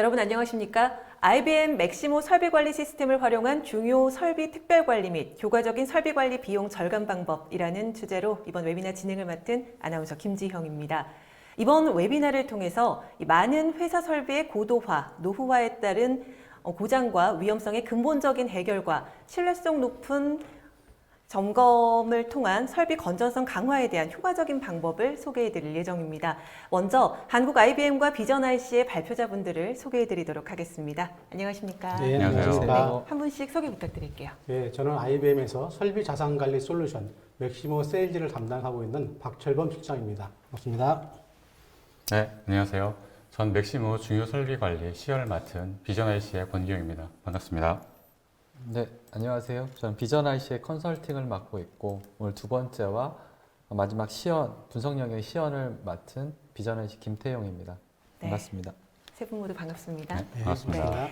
여러분 안녕하십니까? IBM 맥시모 설비관리 시스템을 활용한 중요 설비 특별관리 및 효과적인 설비관리 비용 절감 방법이라는 주제로 이번 웨비나 진행을 맡은 아나운서 김지형입니다. 이번 웨비나를 통해서 많은 회사 설비의 고도화, 노후화에 따른 고장과 위험성의 근본적인 해결과 신뢰성 높은 점검을 통한 설비 건전성 강화에 대한 효과적인 방법을 소개해 드릴 예정입니다. 먼저 한국 IBM과 비전 IC의 발표자분들을 소개해 드리도록 하겠습니다. 안녕하십니까? 네, 안녕하세요. 네, 한 분씩 소개 부탁드릴게요. 네, 저는 IBM에서 설비 자산 관리 솔루션 맥시모 세일즈를 담당하고 있는 박철범 실장입니다. 반갑습니다. 네, 안녕하세요. 전 맥시모 중요 설비 관리 C를 맡은 비전 IC의 권기용입니다. 반갑습니다. 네, 안녕하세요. 저는 비전 IC의 컨설팅을 맡고 있고 오늘 두 번째와 마지막 시연, 분석 영역의 시연을 맡은 비전 IC 김태용입니다. 반갑습니다. 세 분 모두 반갑습니다. 네, 반갑습니다.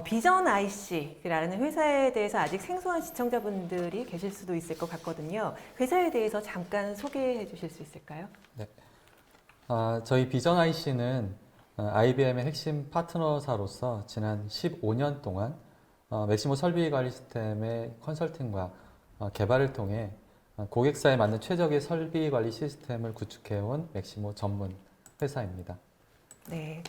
비전 IC라는 회사에 대해서 아직 생소한 시청자분들이 계실 수도 있을 것 같거든요. 회사에 대해서 잠깐 소개해 주실 수 있을까요? 네. 저희 비전 IC는 IBM의 핵심 파트너사로서 지난 15년 동안 맥시모 설비 관리 시스템의 컨설팅과 개발을 통해 고객사에 맞는 최적의 설비 관리 시스템을 구축해온 맥시모 전문 회사입니다. 네.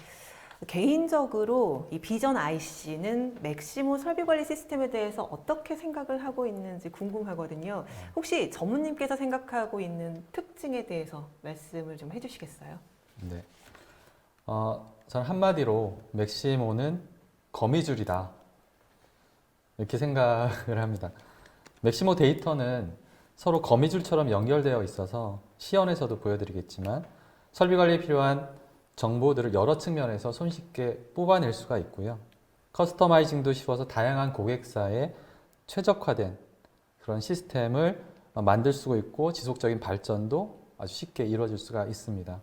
개인적으로 이 비전 IC는 맥시모 설비 관리 시스템에 대해서 어떻게 생각을 하고 있는지 궁금하거든요. 혹시 전무님께서 생각하고 있는 특징에 대해서 말씀을 좀 해주시겠어요? 네. 저는 한마디로 맥시모는 거미줄이다. 이렇게 생각을 합니다. 맥시모 데이터는 서로 거미줄처럼 연결되어 있어서 시연에서도 보여드리겠지만 설비 관리에 필요한 정보들을 여러 측면에서 손쉽게 뽑아낼 수가 있고요. 커스터마이징도 쉬워서 다양한 고객사에 최적화된 그런 시스템을 만들 수가 있고 지속적인 발전도 아주 쉽게 이루어질 수가 있습니다.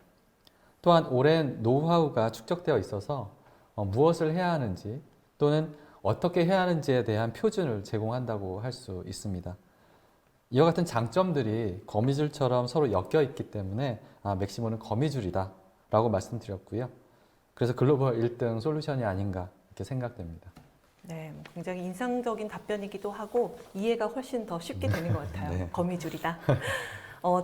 또한 오랜 노하우가 축적되어 있어서 무엇을 해야 하는지 또는 어떻게 해야 하는지에 대한 표준을 제공한다고 할 수 있습니다. 이와 같은 장점들이 거미줄처럼 서로 엮여 있기 때문에 맥시모는 거미줄이다 라고 말씀드렸고요. 그래서 글로벌 1등 솔루션이 아닌가 이렇게 생각됩니다. 네, 굉장히 인상적인 답변이기도 하고 이해가 훨씬 더 쉽게 되는 것 같아요. 네. 거미줄이다.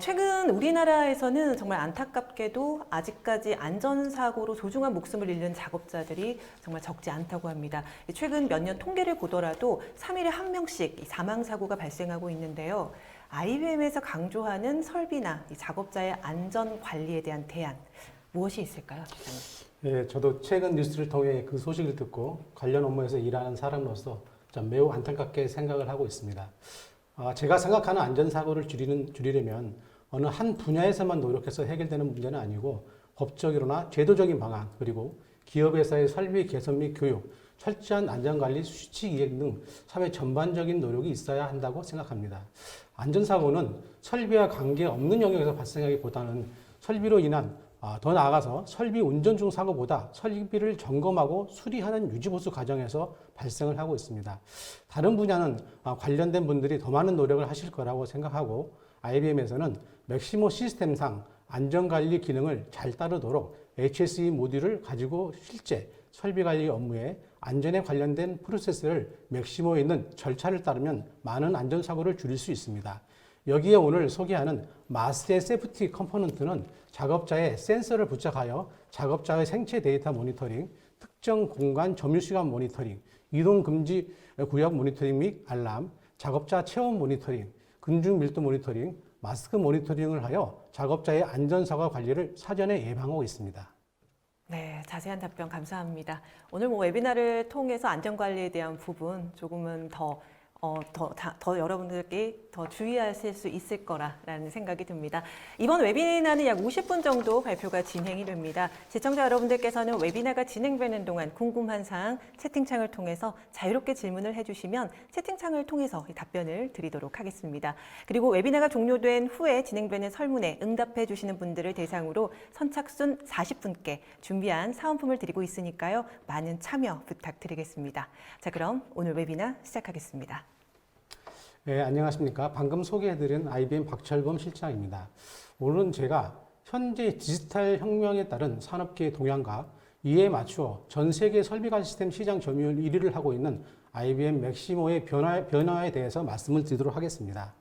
최근 우리나라에서는 정말 안타깝게도 아직까지 안전사고로 소중한 목숨을 잃는 작업자들이 정말 적지 않다고 합니다. 최근 몇 년 통계를 보더라도 3일에 1명씩 사망사고가 발생하고 있는데요. IBM에서 강조하는 설비나 이 작업자의 안전관리에 대한 대안, 무엇이 있을까요, 기자님? 예, 저도 최근 뉴스를 통해 그 소식을 듣고 관련 업무에서 일하는 사람으로서 좀 매우 안타깝게 생각을 하고 있습니다. 제가 생각하는 안전사고를 줄이려면 어느 한 분야에서만 노력해서 해결되는 문제는 아니고 법적으로나 제도적인 방안 그리고 기업에서의 설비 개선 및 교육, 철저한 안전관리 수칙 이행 등 사회 전반적인 노력이 있어야 한다고 생각합니다. 안전사고는 설비와 관계없는 영역에서 발생하기보다는 설비로 인한 더 나아가서 설비 운전 중 사고보다 설비를 점검하고 수리하는 유지보수 과정에서 발생을 하고 있습니다. 다른 분야는 관련된 분들이 더 많은 노력을 하실 거라고 생각하고 IBM에서는 맥시모 시스템상 안전관리 기능을 잘 따르도록 HSE 모듈을 가지고 실제 설비관리 업무에 안전에 관련된 프로세스를 맥시모에 있는 절차를 따르면 많은 안전사고를 줄일 수 있습니다. 여기에 오늘 소개하는 마스의 세프티 컴포넌트는 작업자의 센서를 부착하여 작업자의 생체 데이터 모니터링, 특정 공간 점유 시간 모니터링, 이동 금지 구역 모니터링 및 알람, 작업자 체온 모니터링, 근중 밀도 모니터링, 마스크 모니터링을 하여 작업자의 안전사고 관리를 사전에 예방하고 있습니다. 네, 자세한 답변 감사합니다. 오늘 웨비나를 통해서 안전관리에 대한 부분 조금은 더 여러분들께 더 주의하실 수 있을 거라는 생각이 듭니다. 이번 웨비나는 약 50분 정도 발표가 진행이 됩니다. 시청자 여러분들께서는 웨비나가 진행되는 동안 궁금한 사항 채팅창을 통해서 자유롭게 질문을 해주시면 채팅창을 통해서 답변을 드리도록 하겠습니다. 그리고 웨비나가 종료된 후에 진행되는 설문에 응답해 주시는 분들을 대상으로 선착순 40분께 준비한 사은품을 드리고 있으니까요. 많은 참여 부탁드리겠습니다. 자, 그럼 오늘 웨비나 시작하겠습니다. 네, 안녕하십니까. 방금 소개해드린 IBM 박철범 실장입니다. 오늘은 제가 현재 디지털 혁명에 따른 산업계의 동향과 이에 맞추어 전 세계 설비관리 시스템 시장 점유율 1위를 하고 있는 IBM 맥시모의 변화에 대해서 말씀을 드리도록 하겠습니다.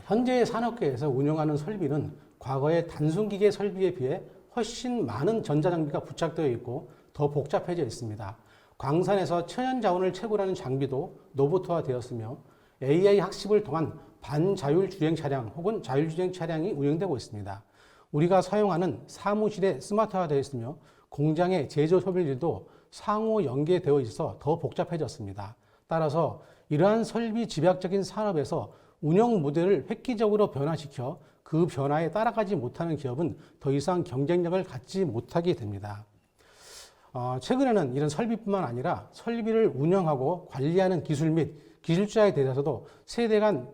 현재 산업계에서 운영하는 설비는 과거의 단순기계 설비에 비해 훨씬 많은 전자장비가 부착되어 있고 더 복잡해져 있습니다. 광산에서 천연자원을 채굴하는 장비도 로봇화되었으며 AI 학습을 통한 반자율 주행 차량 혹은 자율주행 차량이 운영되고 있습니다. 우리가 사용하는 사무실에 스마트화되어 있으며 공장의 제조 소비들도 상호 연계되어 있어 더 복잡해졌습니다. 따라서 이러한 설비 집약적인 산업에서 운영 모델을 획기적으로 변화시켜 그 변화에 따라가지 못하는 기업은 더 이상 경쟁력을 갖지 못하게 됩니다. 최근에는 이런 설비뿐만 아니라 설비를 운영하고 관리하는 기술 및 기술자에 대해서도 세대 간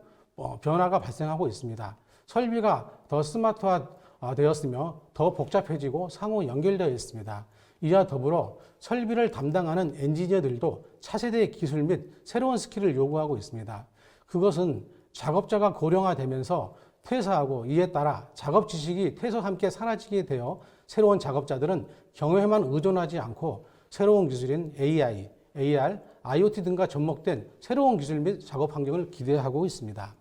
변화가 발생하고 있습니다. 설비가 더 스마트화 되었으며 더 복잡해지고 상호 연결되어 있습니다. 이와 더불어 설비를 담당하는 엔지니어들도 차세대의 기술 및 새로운 스킬을 요구하고 있습니다. 그것은 작업자가 고령화되면서 퇴사하고 이에 따라 작업 지식이 퇴사와 함께 사라지게 되어 새로운 작업자들은 경험에만 의존하지 않고 새로운 기술인 AI, AR, IoT 등과 접목된 새로운 기술 및 작업 환경을 기대하고 있습니다.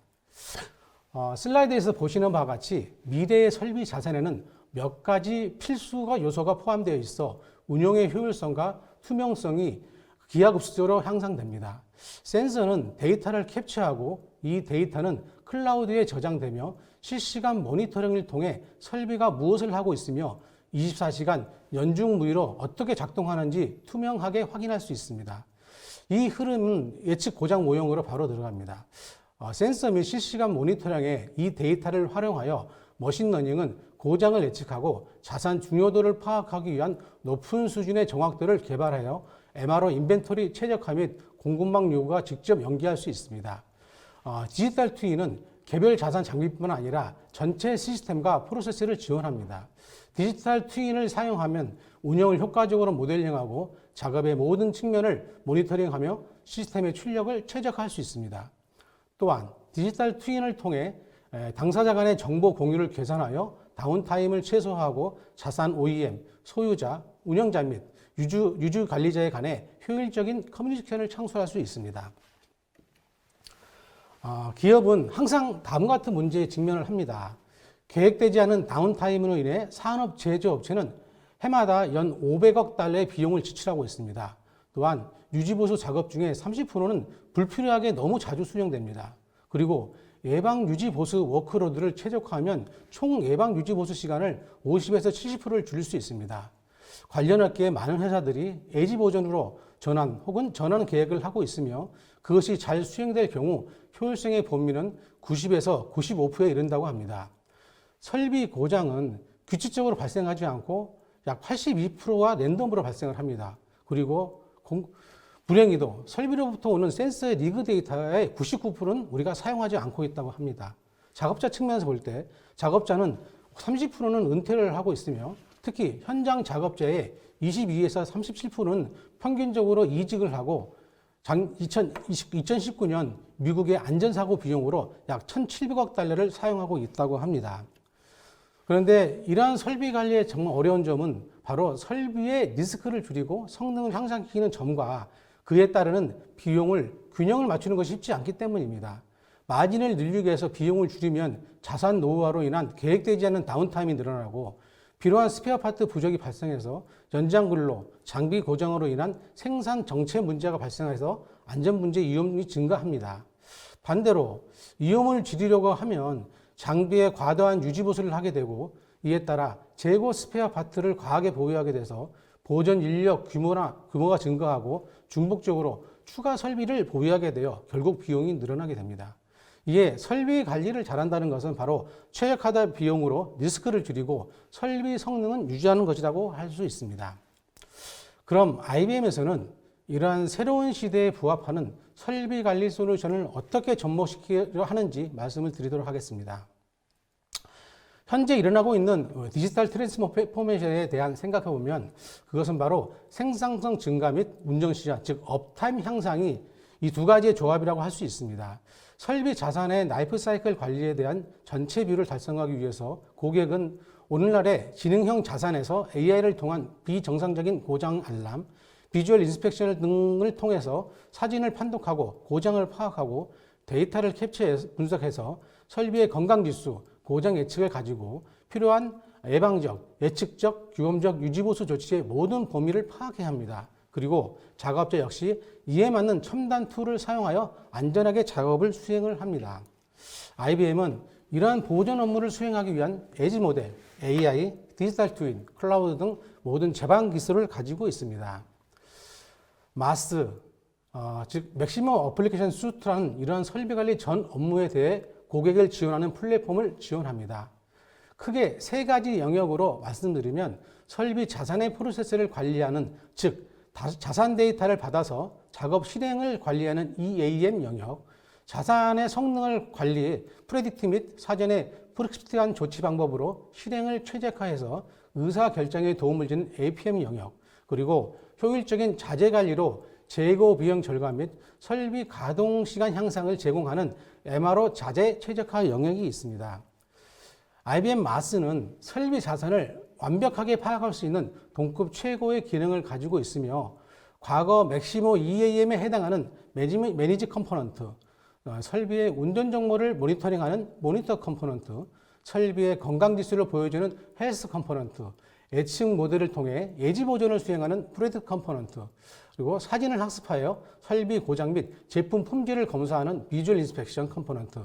슬라이드에서 보시는 바와 같이 미래의 설비 자산에는 몇 가지 필수가 요소가 포함되어 있어 운용의 효율성과 투명성이 기하급수적으로 향상됩니다. 센서는 데이터를 캡처하고 이 데이터는 클라우드에 저장되며 실시간 모니터링을 통해 설비가 무엇을 하고 있으며 24시간 연중 무휴로 어떻게 작동하는지 투명하게 확인할 수 있습니다. 이 흐름은 예측 고장 모형으로 바로 들어갑니다. 센서 및 실시간 모니터링에 이 데이터를 활용하여 머신러닝은 고장을 예측하고 자산 중요도를 파악하기 위한 높은 수준의 정확도를 개발하여 MRO 인벤토리 최적화 및 공급망 요구가 직접 연계할 수 있습니다. 디지털 트윈은 개별 자산 장비뿐만 아니라 전체 시스템과 프로세스를 지원합니다. 디지털 트윈을 사용하면 운영을 효과적으로 모델링하고 작업의 모든 측면을 모니터링하며 시스템의 출력을 최적화할 수 있습니다. 또한 디지털 트윈을 통해 당사자 간의 정보 공유를 개선하여 다운타임을 최소화하고 자산 OEM, 소유자, 운영자 및 유주 관리자에 관해 효율적인 커뮤니케이션을 창출할 수 있습니다. 기업은 항상 다음과 같은 문제에 직면을 합니다. 계획되지 않은 다운타임으로 인해 산업 제조업체는 해마다 연 500억 달러의 비용을 지출하고 있습니다. 또한 유지보수 작업 중에 30%는 불필요하게 너무 자주 수령됩니다. 그리고 예방 유지보수 워크로드를 최적화하면 총 예방 유지보수 시간을 50에서 70%를 줄일 수 있습니다. 관련 업계의 많은 회사들이 애지 버전으로 전환 혹은 전환 계획을 하고 있으며 그것이 잘 수행될 경우 효율성의 범위는 90에서 95%에 이른다고 합니다. 설비 고장은 규칙적으로 발생하지 않고 약 82%가 랜덤으로 발생을 합니다. 그리고 불행히도 설비로부터 오는 센서의 리그 데이터의 99%는 우리가 사용하지 않고 있다고 합니다. 작업자 측면에서 볼 때 작업자는 30%는 은퇴를 하고 있으며 특히 현장 작업자의 22에서 37%는 평균적으로 이직을 하고 2019년 미국의 안전사고 비용으로 약 1,700억 달러를 사용하고 있다고 합니다. 그런데 이러한 설비 관리의 정말 어려운 점은 바로 설비의 리스크를 줄이고 성능을 향상시키는 점과 그에 따르는 비용을 균형을 맞추는 것이 쉽지 않기 때문입니다. 마진을 늘리기 위해서 비용을 줄이면 자산 노후화로 인한 계획되지 않은 다운타임이 늘어나고 필요한 스페어 파트 부족이 발생해서 연장 근로, 장비 고장으로 인한 생산 정체 문제가 발생해서 안전 문제 위험이 증가합니다. 반대로 위험을 줄이려고 하면 장비에 과도한 유지 보수를 하게 되고 이에 따라 재고 스페어 파트를 과하게 보유하게 돼서 보존 인력 규모가 증가하고 중복적으로 추가 설비를 보유하게 되어 결국 비용이 늘어나게 됩니다. 이에 설비 관리를 잘한다는 것은 바로 최적화된 비용으로 리스크를 줄이고 설비 성능은 유지하는 것이라고 할 수 있습니다. 그럼 IBM에서는 이러한 새로운 시대에 부합하는 설비 관리 솔루션을 어떻게 접목시키려 하는지 말씀을 드리도록 하겠습니다. 현재 일어나고 있는 디지털 트랜스포메이션에 대한 생각해 보면 그것은 바로 생산성 증가 및 운영 시간, 즉 업타임 향상이 이 두 가지의 조합이라고 할 수 있습니다. 설비 자산의 라이프 사이클 관리에 대한 전체 비율을 달성하기 위해서 고객은 오늘날의 지능형 자산에서 AI를 통한 비정상적인 고장 알람, 비주얼 인스펙션 등을 통해서 사진을 판독하고 고장을 파악하고 데이터를 캡처해서 분석해서 설비의 건강 지수, 고장 예측을 가지고 필요한 예방적, 예측적, 규범적 유지보수 조치의 모든 범위를 파악해야 합니다. 그리고 작업자 역시 이에 맞는 첨단 툴을 사용하여 안전하게 작업을 수행을 합니다. IBM은 이러한 보존 업무를 수행하기 위한 에지 모델, AI, 디지털 트윈, 클라우드 등 모든 제반 기술을 가지고 있습니다. 마스, 즉 맥시멈 어플리케이션 수트라는 이러한 설비 관리 전 업무에 대해 고객을 지원하는 플랫폼을 지원합니다. 크게 세 가지 영역으로 말씀드리면 설비 자산의 프로세스를 관리하는, 즉 자산 데이터를 받아서 작업 실행을 관리하는 EAM 영역, 자산의 성능을 관리, 프레딕트 및 사전에 프리스크립트한 조치 방법으로 실행을 최적화해서 의사 결정에 도움을 주는 APM 영역, 그리고 효율적인 자재 관리로 재고 비용 절감 및 설비 가동 시간 향상을 제공하는 MRO 자재 최적화 영역이 있습니다. IBM 마스는 설비 자산을 완벽하게 파악할 수 있는 동급 최고의 기능을 가지고 있으며 과거 맥시모 EAM에 해당하는 매니지 컴포넌트, 설비의 운전 정보를 모니터링하는 모니터 컴포넌트, 설비의 건강 지수를 보여주는 헬스 컴포넌트, 예측 모델을 통해 예지 보존을 수행하는 프레딕트 컴포넌트, 그리고 사진을 학습하여 설비 고장 및 제품 품질을 검사하는 비주얼 인스펙션 컴포넌트,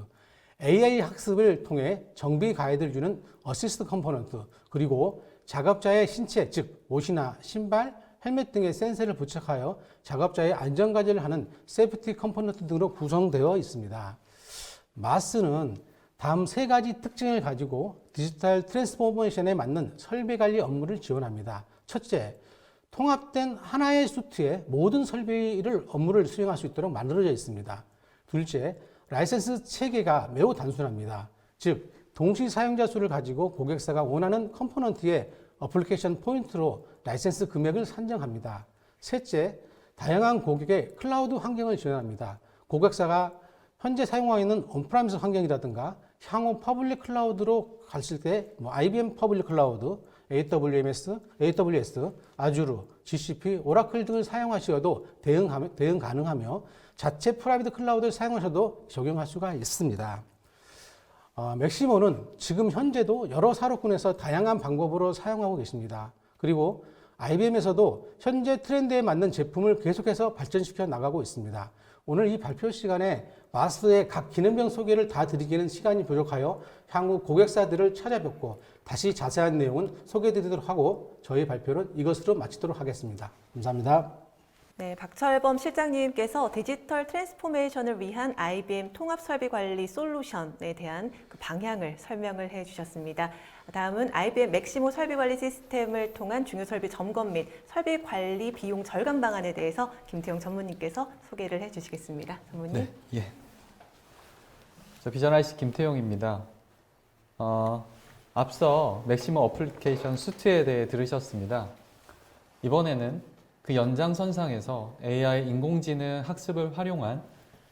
AI 학습을 통해 정비 가이드를 주는 어시스트 컴포넌트, 그리고 작업자의 신체, 즉 옷이나 신발, 헬멧 등의 센서를 부착하여 작업자의 안전관리를 하는 세이프티 컴포넌트 등으로 구성되어 있습니다. 마스는 다음 세 가지 특징을 가지고 디지털 트랜스포메이션에 맞는 설비 관리 업무를 지원합니다. 첫째, 통합된 하나의 수트에 모든 설비를 업무를 수행할 수 있도록 만들어져 있습니다. 둘째, 라이센스 체계가 매우 단순합니다. 즉, 동시 사용자 수를 가지고 고객사가 원하는 컴포넌트의 어플리케이션 포인트로 라이센스 금액을 산정합니다. 셋째, 다양한 고객의 클라우드 환경을 지원합니다. 고객사가 현재 사용하고 있는 온프라미스 환경이라든가 향후 퍼블릭 클라우드로 갔을 때 IBM 퍼블릭 클라우드, AWS, 아주르, GCP, 오라클 등을 사용하셔도 대응 가능하며 자체 프라이빗 클라우드를 사용하셔도 적용할 수가 있습니다. 맥시모는 지금 현재도 여러 사업군에서 다양한 방법으로 사용하고 계십니다. 그리고 IBM에서도 현재 트렌드에 맞는 제품을 계속해서 발전시켜 나가고 있습니다. 오늘 이 발표 시간에 마스의 각 기능별 소개를 다 드리기는 시간이 부족하여 향후 고객사들을 찾아뵙고 다시 자세한 내용은 소개해드리도록 하고 저희 발표는 이것으로 마치도록 하겠습니다. 감사합니다. 네, 박철범 실장님께서 디지털 트랜스포메이션을 위한 IBM 통합 설비 관리 솔루션에 대한 그 방향을 설명을 해 주셨습니다. 다음은 IBM 맥시모 설비 관리 시스템을 통한 중요 설비 점검 및 설비 관리 비용 절감 방안에 대해서 김태용 전무님께서 소개를 해 주시겠습니다. 전무님. 네, 예. 저 비전 IC 김태용입니다. 앞서 맥시모 어플리케이션 수트에 대해 들으셨습니다. 이번에는 그 연장선상에서 AI 인공지능 학습을 활용한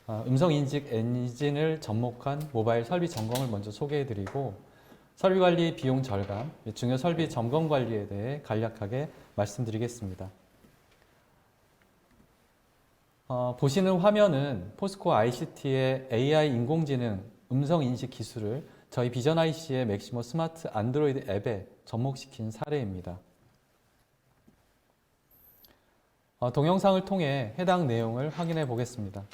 음성인식 엔진을 접목한 모바일 설비 점검을 먼저 소개해드리고 설비관리 비용 절감, 중요 설비 점검 관리에 대해 간략하게 말씀드리겠습니다. 보시는 화면은 포스코 ICT의 AI 인공지능 음성인식 기술을 저희 비전 IC의 맥시모 스마트 안드로이드 앱에 접목시킨 사례입니다. 동영상을 통해 해당 내용을 확인해 보겠습니다.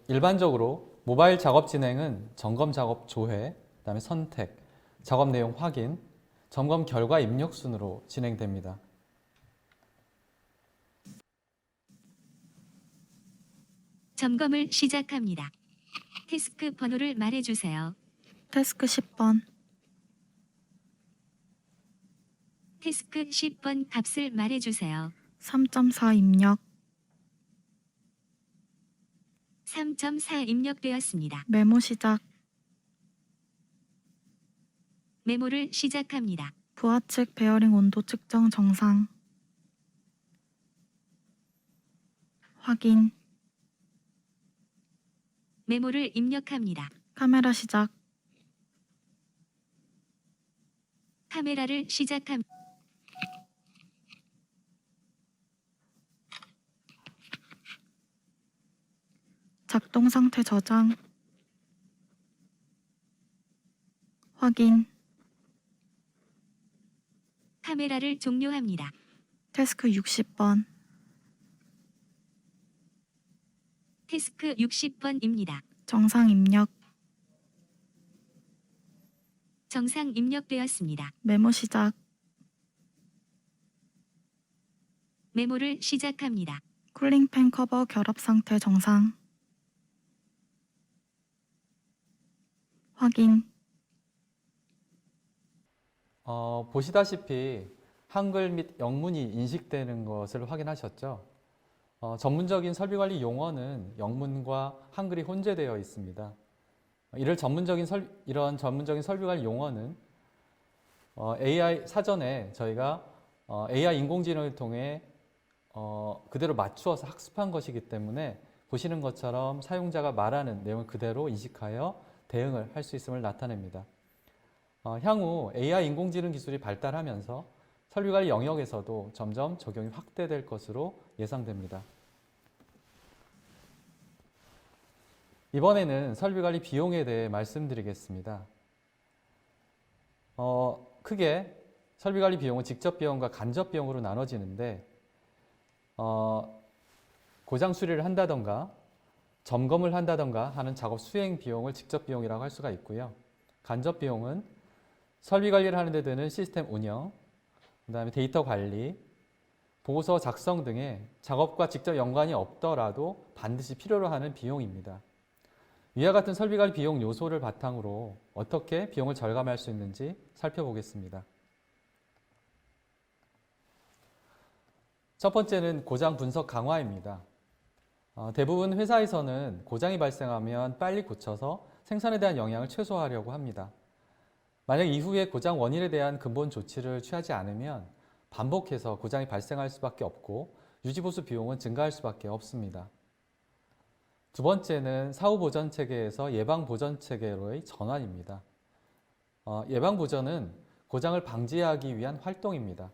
일반적으로 모바일 작업 진행은 점검 작업 조회, 그다음에 선택, 작업 내용 확인, 점검 결과 입력 순으로 진행됩니다. 점검을 시작합니다. 태스크 번호를 말해주세요. 태스크 10번, 태스크 10번 값을 말해주세요. 3.4 입력, 3.4 입력되었습니다. 메모 시작, 메모를 시작합니다. 부하측 베어링 온도 측정 정상, 확인, 메모를 입력합니다. 카메라 시작, 카메라를 시작합니다. 작동 상태 저장. 확인. 카메라를 종료합니다. 태스크 60번. 태스크 60번입니다. 정상 입력. 정상 입력되었습니다. 메모 시작. 메모를 시작합니다. 쿨링팬 커버 결합 상태 정상. 확인. 보시다시피 한글 및 영문이 인식되는 것을 확인하셨죠? 전문적인 설비관리 용어는 영문과 한글이 혼재되어 있습니다. 이런 전문적인 설비관리 용어는 AI 사전에 저희가 AI 인공지능을 통해 그대로 맞추어서 학습한 것이기 때문에 보시는 것처럼 사용자가 말하는 내용을 그대로 인식하여 대응을 할 수 있음을 나타냅니다. 향후 AI 인공지능 기술이 발달하면서 설비관리 영역에서도 점점 적용이 확대될 것으로 예상됩니다. 이번에는 설비관리 비용에 대해 말씀드리겠습니다. 크게 설비관리 비용은 직접 비용과 간접 비용으로 나눠지는데 고장 수리를 한다던가 점검을 한다던가 하는 작업 수행 비용을 직접 비용이라고 할 수가 있고요. 간접 비용은 설비 관리를 하는 데 드는 시스템 운영, 그다음에 데이터 관리, 보고서 작성 등의 작업과 직접 연관이 없더라도 반드시 필요로 하는 비용입니다. 위와 같은 설비 관리 비용 요소를 바탕으로 어떻게 비용을 절감할 수 있는지 살펴보겠습니다. 첫 번째는 고장 분석 강화입니다. 대부분 회사에서는 고장이 발생하면 빨리 고쳐서 생산에 대한 영향을 최소화하려고 합니다. 만약 이후에 고장 원인에 대한 근본 조치를 취하지 않으면 반복해서 고장이 발생할 수밖에 없고 유지보수 비용은 증가할 수밖에 없습니다. 두 번째는 사후보전체계에서 예방보전체계로의 전환입니다. 예방보전은 고장을 방지하기 위한 활동입니다.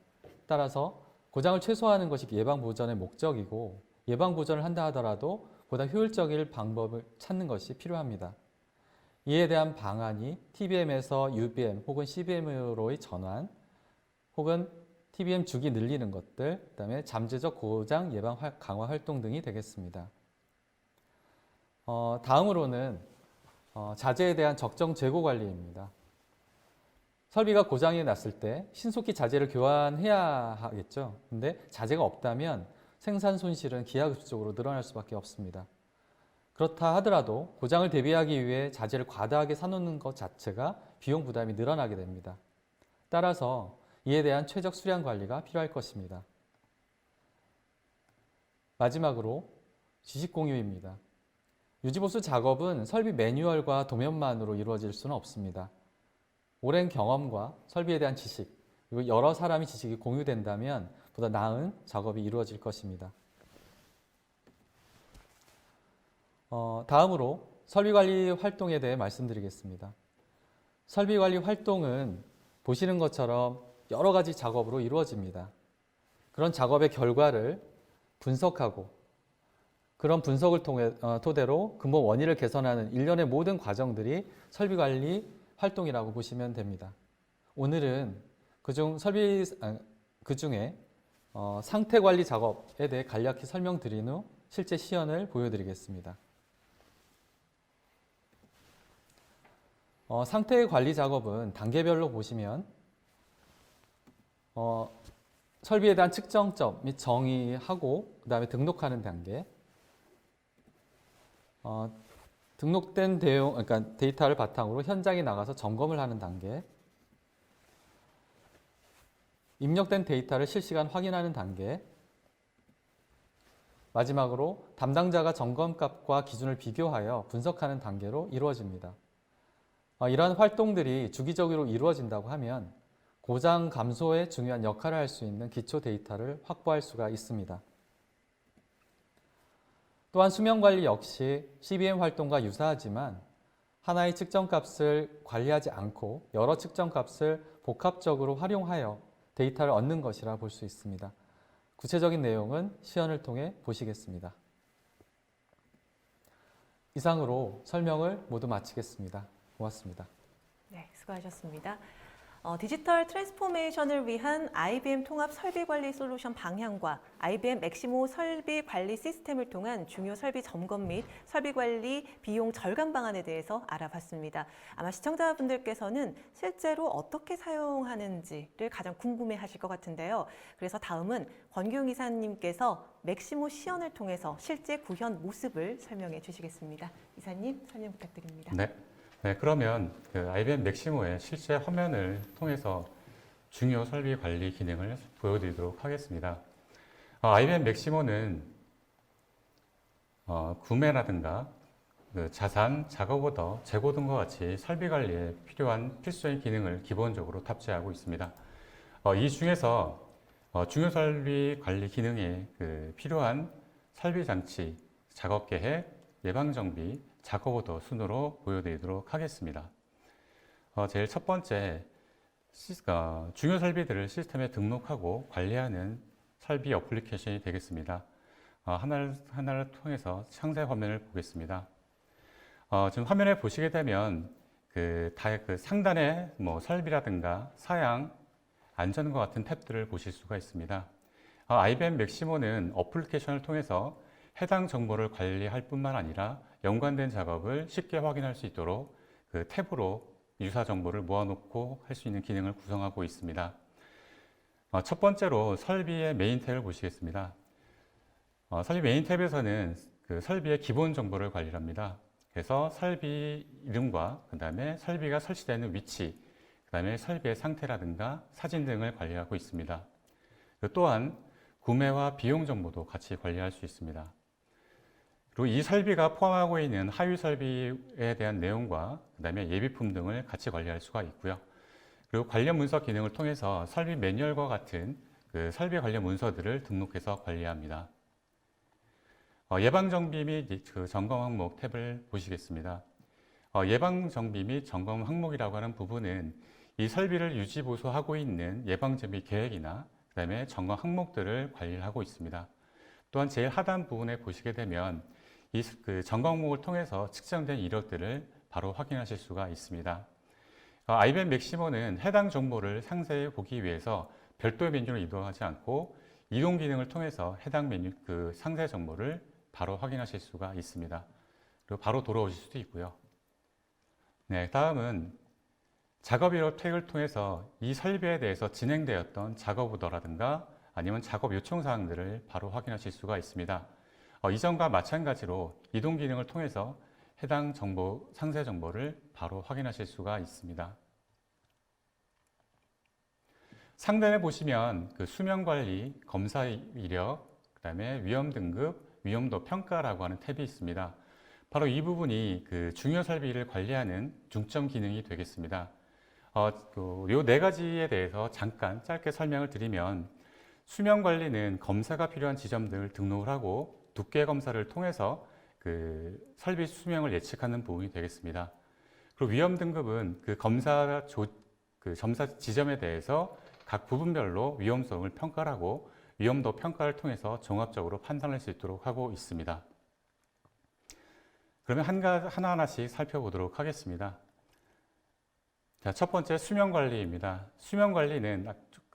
따라서 고장을 최소화하는 것이 예방보전의 목적이고 예방보전을 한다 하더라도 보다 효율적인 방법을 찾는 것이 필요합니다. 이에 대한 방안이 TBM에서 UBM 혹은 CBM으로의 전환 혹은 TBM 주기 늘리는 것들, 그다음에 잠재적 고장 예방 강화 활동 등이 되겠습니다. 다음으로는 자재에 대한 적정 재고 관리입니다. 설비가 고장이 났을 때 신속히 자재를 교환해야 하겠죠. 근데 자재가 없다면 생산 손실은 기하급수적으로 늘어날 수밖에 없습니다. 그렇다 하더라도 고장을 대비하기 위해 자재를 과다하게 사놓는 것 자체가 비용 부담이 늘어나게 됩니다. 따라서 이에 대한 최적 수량 관리가 필요할 것입니다. 마지막으로 지식 공유입니다. 유지보수 작업은 설비 매뉴얼과 도면만으로 이루어질 수는 없습니다. 오랜 경험과 설비에 대한 지식, 그리고 여러 사람의 지식이 공유된다면 보다 나은 작업이 이루어질 것입니다. 다음으로 설비관리 활동에 대해 말씀드리겠습니다. 설비관리 활동은 보시는 것처럼 여러 가지 작업으로 이루어집니다. 그런 작업의 결과를 분석하고 그런 분석을 토대로 근본 원인을 개선하는 일련의 모든 과정들이 설비관리 활동이라고 보시면 됩니다. 오늘은 그중에 상태관리 작업에 대해 간략히 설명드린 후 실제 시연을 보여드리겠습니다. 상태관리 작업은 단계별로 보시면 설비에 대한 측정점 및 정의하고 그 다음에 등록하는 단계, 등록된 그러니까 데이터를 바탕으로 현장에 나가서 점검을 하는 단계, 입력된 데이터를 실시간 확인하는 단계, 마지막으로 담당자가 점검값과 기준을 비교하여 분석하는 단계로 이루어집니다. 이러한 활동들이 주기적으로 이루어진다고 하면 고장 감소에 중요한 역할을 할 수 있는 기초 데이터를 확보할 수가 있습니다. 또한 수명관리 역시 CBM 활동과 유사하지만 하나의 측정값을 관리하지 않고 여러 측정값을 복합적으로 활용하여 데이터를 얻는 것이라 볼 수 있습니다. 구체적인 내용은 시연을 통해 보시겠습니다. 이상으로 설명을 모두 마치겠습니다. 고맙습니다. 네, 수고하셨습니다. 디지털 트랜스포메이션을 위한 IBM 통합 설비 관리 솔루션 방향과 IBM 맥시모 설비 관리 시스템을 통한 중요 설비 점검 및 설비 관리 비용 절감 방안에 대해서 알아봤습니다. 아마 시청자분들께서는 실제로 어떻게 사용하는지를 가장 궁금해 하실 것 같은데요. 그래서 다음은 권규용 이사님께서 맥시모 시연을 통해서 실제 구현 모습을 설명해 주시겠습니다. 이사님 설명 부탁드립니다. 네, 그러면 그 IBM 맥시모의 실제 화면을 통해서 중요 설비 관리 기능을 보여드리도록 하겠습니다. IBM 맥시모는 구매라든가 그 자산, 작업 오더, 재고 등과 같이 설비 관리에 필요한 필수적인 기능을 기본적으로 탑재하고 있습니다. 이 중에서 중요 설비 관리 기능에 그 필요한 설비 장치, 작업 계획, 예방 정비, 작업 오더 순으로 보여드리도록 하겠습니다. 제일 첫 번째, 중요 설비들을 시스템에 등록하고 관리하는 설비 어플리케이션이 되겠습니다. 하나를 통해서 상세 화면을 보겠습니다. 지금 화면에 보시게 되면 그 상단에 뭐 설비라든가 사양, 안전과 같은 탭들을 보실 수가 있습니다. IBM 맥시모는 어플리케이션을 통해서 해당 정보를 관리할 뿐만 아니라 연관된 작업을 쉽게 확인할 수 있도록 그 탭으로 유사 정보를 모아놓고 할 수 있는 기능을 구성하고 있습니다. 첫 번째로 설비의 메인 탭을 보시겠습니다. 설비 메인 탭에서는 그 설비의 기본 정보를 관리합니다. 그래서 설비 이름과 그 다음에 설비가 설치되는 위치, 그 다음에 설비의 상태라든가 사진 등을 관리하고 있습니다. 또한 구매와 비용 정보도 같이 관리할 수 있습니다. 그리고 이 설비가 포함하고 있는 하위 설비에 대한 내용과 그 다음에 예비품 등을 같이 관리할 수가 있고요. 그리고 관련 문서 기능을 통해서 설비 매뉴얼과 같은 그 설비 관련 문서들을 등록해서 관리합니다. 예방 정비 및 그 점검 항목 탭을 보시겠습니다. 예방 정비 및 점검 항목이라고 하는 부분은 이 설비를 유지 보수하고 있는 예방 정비 계획이나 그 다음에 점검 항목들을 관리를 하고 있습니다. 또한 제일 하단 부분에 보시게 되면 이 점검 항목을 통해서 측정된 이력들을 바로 확인하실 수가 있습니다. IBM 맥시모는 해당 정보를 상세히 보기 위해서 별도의 메뉴로 이동하지 않고 이동 기능을 통해서 해당 메뉴 그 상세 정보를 바로 확인하실 수가 있습니다. 그리고 바로 돌아오실 수도 있고요. 네, 다음은 작업 이력 탭을 통해서 이 설비에 대해서 진행되었던 작업 오더라든가 아니면 작업 요청 사항들을 바로 확인하실 수가 있습니다. 이전과 마찬가지로 이동 기능을 통해서 해당 정보, 상세 정보를 바로 확인하실 수가 있습니다. 상단에 보시면 그 수명 관리, 검사 이력, 그 다음에 위험 등급, 위험도 평가라고 하는 탭이 있습니다. 바로 이 부분이 그 중요 설비를 관리하는 중점 기능이 되겠습니다. 요 네 가지에 대해서 잠깐 짧게 설명을 드리면 수명 관리는 검사가 필요한 지점들을 등록을 하고 두께 검사를 통해서 그 설비 수명을 예측하는 부분이 되겠습니다. 그리고 위험 등급은 그 검사 지점에 대해서 각 부분별로 위험성을 평가를 하고 위험도 평가를 통해서 종합적으로 판단할 수 있도록 하고 있습니다. 그러면 하나하나씩 살펴보도록 하겠습니다. 자, 첫 번째 수명 관리입니다. 수명 관리는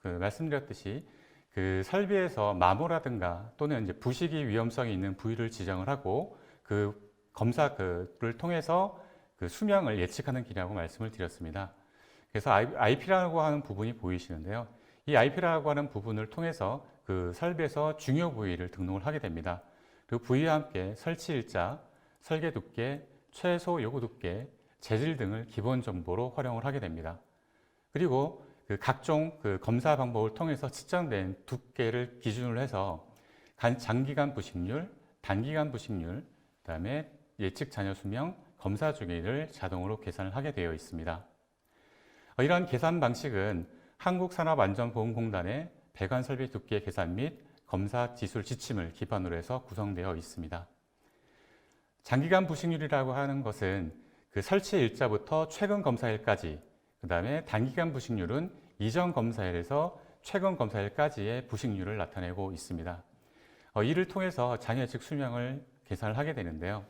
말씀드렸듯이 그 설비에서 마모라든가 또는 이제 부식이 위험성이 있는 부위를 지정을 하고 그 검사를 통해서 그 수명을 예측하는 기능이라고 말씀을 드렸습니다. 그래서 IP라고 하는 부분이 보이시는데요. 이 IP라고 하는 부분을 통해서 그 설비에서 중요 부위를 등록을 하게 됩니다. 그리고 부위와 함께 설치 일자, 설계 두께, 최소 요구 두께, 재질 등을 기본 정보로 활용을 하게 됩니다. 그리고 그 각종 그 검사 방법을 통해서 측정된 두께를 기준으로 해서 장기간 부식률, 단기간 부식률, 그다음에 예측 잔여 수명, 검사 주기를 자동으로 계산을 하게 되어 있습니다. 이러한 계산 방식은 한국산업안전보험공단의 배관 설비 두께 계산 및 검사 기술 지침을 기반으로 해서 구성되어 있습니다. 장기간 부식률이라고 하는 것은 그 설치 일자부터 최근 검사일까지, 그 다음에 단기간 부식률은 이전 검사일에서 최근 검사일까지의 부식률을 나타내고 있습니다. 이를 통해서 잔여 예측 수명을 계산을 하게 되는데요.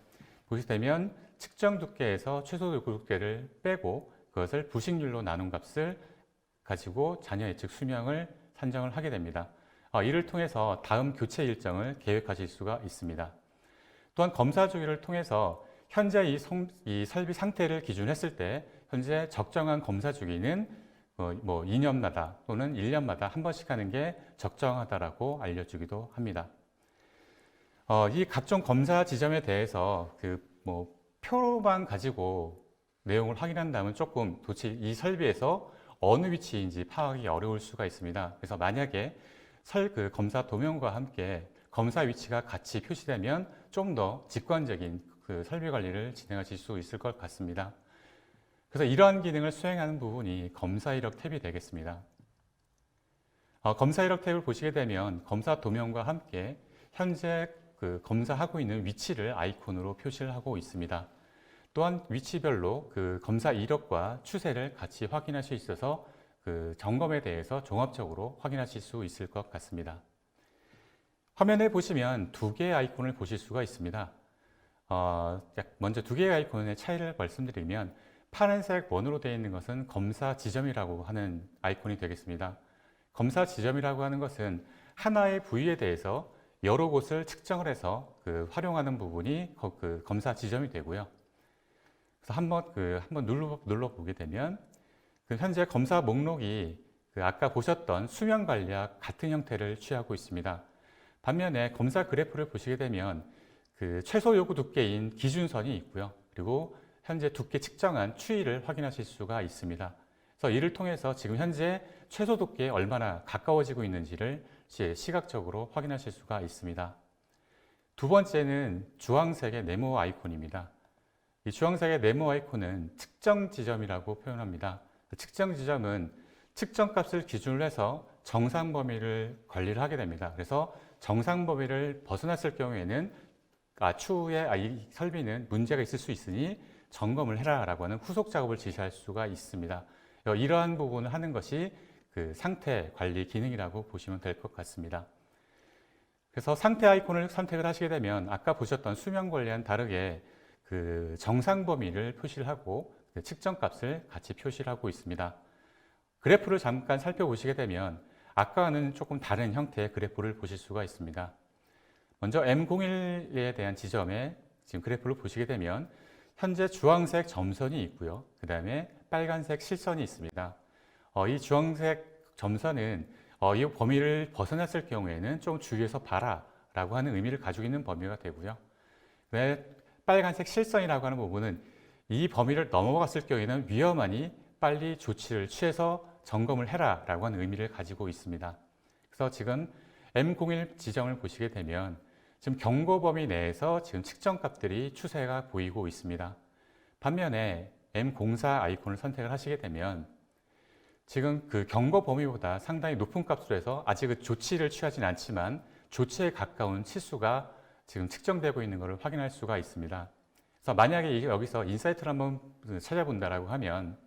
보시게 되면 측정 두께에서 최소 요구 두께를 빼고 그것을 부식률로 나눈 값을 가지고 잔여 예측 수명을 산정을 하게 됩니다. 이를 통해서 다음 교체 일정을 계획하실 수가 있습니다. 또한 검사 주기를 통해서 현재 이 설비 상태를 기준했을 때 현재 적정한 검사 주기는 2년마다 또는 1년마다 한 번씩 하는 게 적정하다라고 알려주기도 합니다. 이 각종 검사 지점에 대해서 표로만 가지고 내용을 확인한다면 조금 도대체 이 설비에서 어느 위치인지 파악이 어려울 수가 있습니다. 그래서 만약에 검사 도면과 함께 검사 위치가 같이 표시되면 좀 더 직관적인 설비 관리를 진행하실 수 있을 것 같습니다. 그래서 이러한 기능을 수행하는 부분이 검사 이력 탭이 되겠습니다. 검사 이력 탭을 보시게 되면 검사 도면과 함께 현재 검사하고 있는 위치를 아이콘으로 표시를 하고 있습니다. 또한 위치별로 검사 이력과 추세를 같이 확인하실 수 있어서 점검에 대해서 종합적으로 확인하실 수 있을 것 같습니다. 화면에 보시면 두 개의 아이콘을 보실 수가 있습니다. 먼저 두 개의 아이콘의 차이를 말씀드리면 파란색 원으로 되어 있는 것은 검사 지점이라고 하는 아이콘이 되겠습니다. 검사 지점이라고 하는 것은 하나의 부위에 대해서 여러 곳을 측정을 해서 활용하는 부분이 검사 지점이 되고요. 그래서 한번 눌러보게 되면 현재 검사 목록이 아까 보셨던 수명 관리와 같은 형태를 취하고 있습니다. 반면에 검사 그래프를 보시게 되면 최소 요구 두께인 기준선이 있고요. 그리고 현재 두께 측정한 추이를 확인하실 수가 있습니다. 그래서 이를 통해서 지금 현재 최소 두께에 얼마나 가까워지고 있는지를 시각적으로 확인하실 수가 있습니다. 두 번째는 주황색의 네모 아이콘입니다. 이 주황색의 네모 아이콘은 측정 지점이라고 표현합니다. 측정 지점은 측정 값을 기준으로 해서 정상 범위를 관리를 하게 됩니다. 그래서 정상 범위를 벗어났을 경우에는 추후에 이 설비는 문제가 있을 수 있으니 점검을 해라 라고 하는 후속 작업을 지시할 수가 있습니다. 이러한 부분을 하는 것이 상태 관리 기능이라고 보시면 될 것 같습니다. 그래서 상태 아이콘을 선택을 하시게 되면 아까 보셨던 수명 관리와는 다르게 정상 범위를 표시를 하고 측정 값을 같이 표시를 하고 있습니다. 그래프를 잠깐 살펴보시게 되면 아까와는 조금 다른 형태의 그래프를 보실 수가 있습니다. 먼저 M01에 대한 지점에 지금 그래프를 보시게 되면 현재 주황색 점선이 있고요. 그 다음에 빨간색 실선이 있습니다. 이 주황색 점선은 이 범위를 벗어났을 경우에는 좀 주의해서 봐라 라고 하는 의미를 가지고 있는 범위가 되고요. 그다음에 빨간색 실선이라고 하는 부분은 이 범위를 넘어갔을 경우에는 위험하니 빨리 조치를 취해서 점검을 해라 라고 하는 의미를 가지고 있습니다. 그래서 지금 M01 지점을 보시게 되면 지금 경고 범위 내에서 지금 측정 값들이 추세가 보이고 있습니다. 반면에 M04 아이콘을 선택을 하시게 되면 지금 경고 범위보다 상당히 높은 값으로 해서 아직 조치를 취하진 않지만 조치에 가까운 치수가 지금 측정되고 있는 것을 확인할 수가 있습니다. 그래서 만약에 여기서 인사이트를 한번 찾아본다라고 하면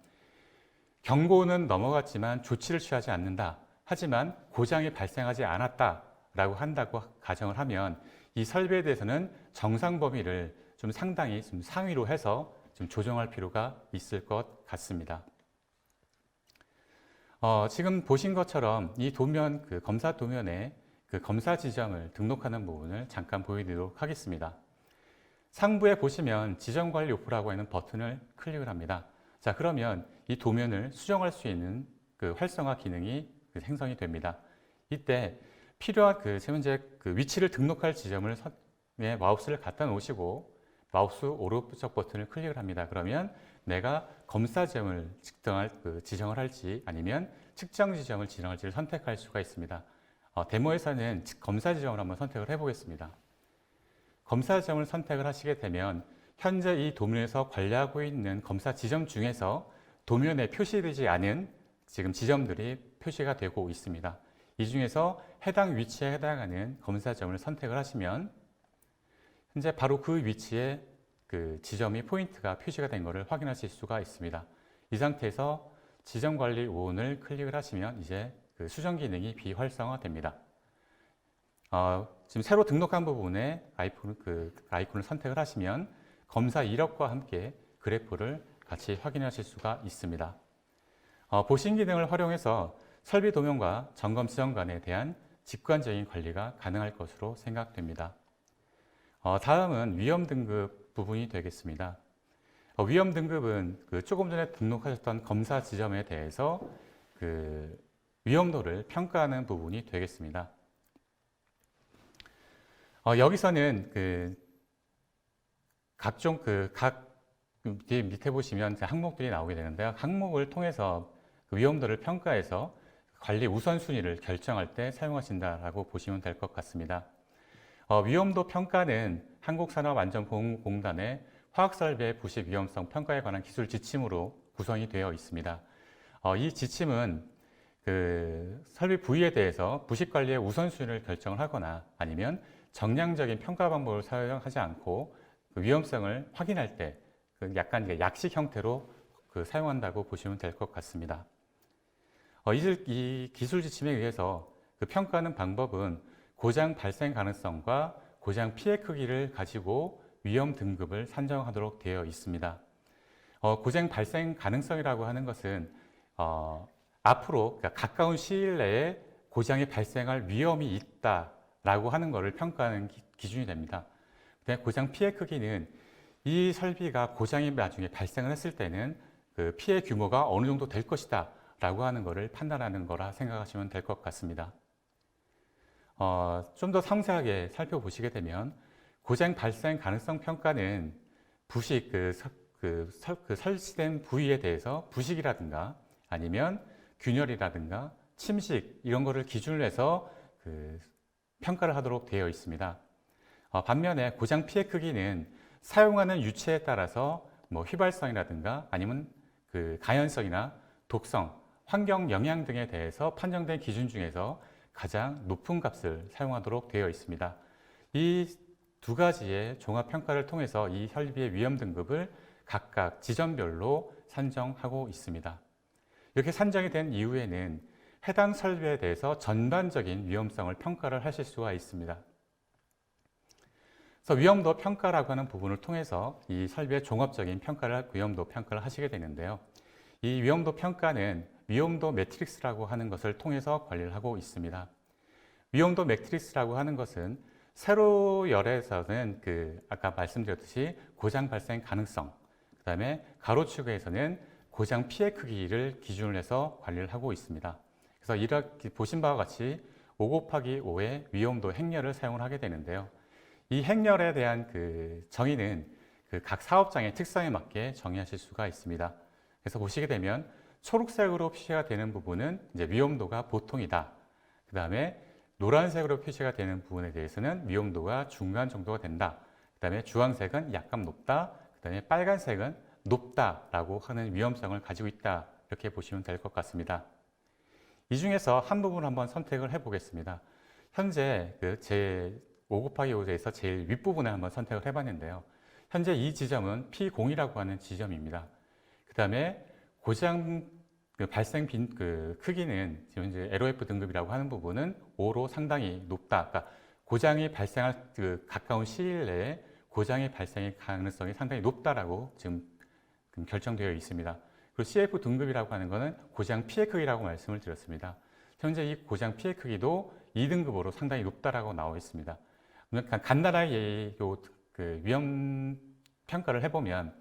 경고는 넘어갔지만 조치를 취하지 않는다. 하지만 고장이 발생하지 않았다라고 한다고 가정을 하면 이 설비에 대해서는 정상 범위를 좀 상당히 좀 상위로 해서 좀 조정할 필요가 있을 것 같습니다. 지금 보신 것처럼 이 도면, 검사 도면에 검사 지점을 등록하는 부분을 잠깐 보여드리도록 하겠습니다. 상부에 보시면 지점 관리 오프라고 하는 버튼을 클릭을 합니다. 자, 그러면 이 도면을 수정할 수 있는 활성화 기능이 생성이 됩니다. 이때 필요한 현재 위치를 등록할 지점을 마우스를 갖다 놓으시고 마우스 오른쪽 버튼을 클릭을 합니다. 그러면 내가 검사 지점을 지정을 할지 아니면 측정 지점을 지정할지를 선택할 수가 있습니다. 데모에서는 검사 지점을 한번 선택을 해보겠습니다. 검사 지점을 선택을 하시게 되면 현재 이 도면에서 관리하고 있는 검사 지점 중에서 도면에 표시되지 않은 지금 지점들이 표시가 되고 있습니다. 이 중에서 해당 위치에 해당하는 검사 지점을 선택을 하시면 현재 바로 그 위치에 지점이 포인트가 표시가 된 것을 확인하실 수가 있습니다. 이 상태에서 지점 관리 오온을 클릭을 하시면 이제 그 수정 기능이 비활성화됩니다. 지금 새로 등록한 부분에 아이콘을 선택을 하시면 검사 이력과 함께 그래프를 같이 확인하실 수가 있습니다. 보신 기능을 활용해서 설비 도면과 점검 지점간에 대한 직관적인 관리가 가능할 것으로 생각됩니다. 다음은 위험 등급 부분이 되겠습니다. 위험 등급은 조금 전에 등록하셨던 검사 지점에 대해서 위험도를 평가하는 부분이 되겠습니다. 여기서는 각종 뒤에 밑에 보시면 항목들이 나오게 되는데요. 항목을 통해서 위험도를 평가해서 관리 우선순위를 결정할 때 사용하신다라고 보시면 될 것 같습니다. 위험도 평가는 한국산업안전보건공단의 화학설비의 부식 위험성 평가에 관한 기술 지침으로 구성이 되어 있습니다. 이 지침은 설비 부위에 대해서 부식 관리의 우선순위를 결정을 하거나 아니면 정량적인 평가 방법을 사용하지 않고 위험성을 확인할 때 약간 약식 형태로 사용한다고 보시면 될 것 같습니다. 이 기술 지침에 의해서 평가하는 방법은 고장 발생 가능성과 고장 피해 크기를 가지고 위험 등급을 산정하도록 되어 있습니다. 고장 발생 가능성이라고 하는 것은 앞으로 가까운 시일 내에 고장이 발생할 위험이 있다라고 하는 것을 평가하는 기준이 됩니다. 고장 피해 크기는 이 설비가 고장이 나중에 발생을 했을 때는 피해 규모가 어느 정도 될 것이다 라고 하는 것을 판단하는 거라 생각하시면 될 것 같습니다. 좀 더 상세하게 살펴보시게 되면 고장 발생 가능성 평가는 부식, 설치된 부위에 대해서 부식이라든가 아니면 균열이라든가 침식 이런 거를 기준으로 해서 평가를 하도록 되어 있습니다. 반면에 고장 피해 크기는 사용하는 유체에 따라서 휘발성이라든가 아니면 가연성이나 독성, 환경 영향 등에 대해서 판정된 기준 중에서 가장 높은 값을 사용하도록 되어 있습니다. 이 두 가지의 종합 평가를 통해서 이 설비의 위험 등급을 각각 지점별로 산정하고 있습니다. 이렇게 산정이 된 이후에는 해당 설비에 대해서 전반적인 위험성을 평가를 하실 수가 있습니다. 그래서 위험도 평가라고 하는 부분을 통해서 이 설비의 종합적인 위험도 평가를 하시게 되는데요. 이 위험도 평가는 위험도 매트릭스라고 하는 것을 통해서 관리를 하고 있습니다. 위험도 매트릭스라고 하는 것은 세로열에서는 아까 말씀드렸듯이 고장 발생 가능성, 그 다음에 가로축에서는 고장 피해 크기를 기준으로 해서 관리를 하고 있습니다. 그래서 이렇게 보신 바와 같이 5 곱하기 5의 위험도 행렬을 사용을 하게 되는데요. 이 행렬에 대한 정의는 각 사업장의 특성에 맞게 정의하실 수가 있습니다. 그래서 보시게 되면 초록색으로 표시가 되는 부분은 이제 위험도가 보통이다. 그 다음에 노란색으로 표시가 되는 부분에 대해서는 위험도가 중간 정도가 된다. 그 다음에 주황색은 약간 높다. 그 다음에 빨간색은 높다라고 하는 위험성을 가지고 있다. 이렇게 보시면 될 것 같습니다. 이 중에서 한 부분을 한번 선택을 해보겠습니다. 현재 제 5 곱하기 5에서 제일 윗부분을 한번 선택을 해봤는데요. 현재 이 지점은 P0이라고 하는 지점입니다. 그 다음에 고장 발생 크기는 지금 이제 LOF 등급이라고 하는 부분은 5로 상당히 높다. 그러니까 고장이 발생할 가까운 시일 내에 고장의 발생의 가능성이 상당히 높다라고 지금 결정되어 있습니다. 그리고 CF 등급이라고 하는 것은 고장 피해 크기라고 말씀을 드렸습니다. 현재 이 고장 피해 크기도 2등급으로 상당히 높다라고 나와 있습니다. 간단하게 위험 평가를 해보면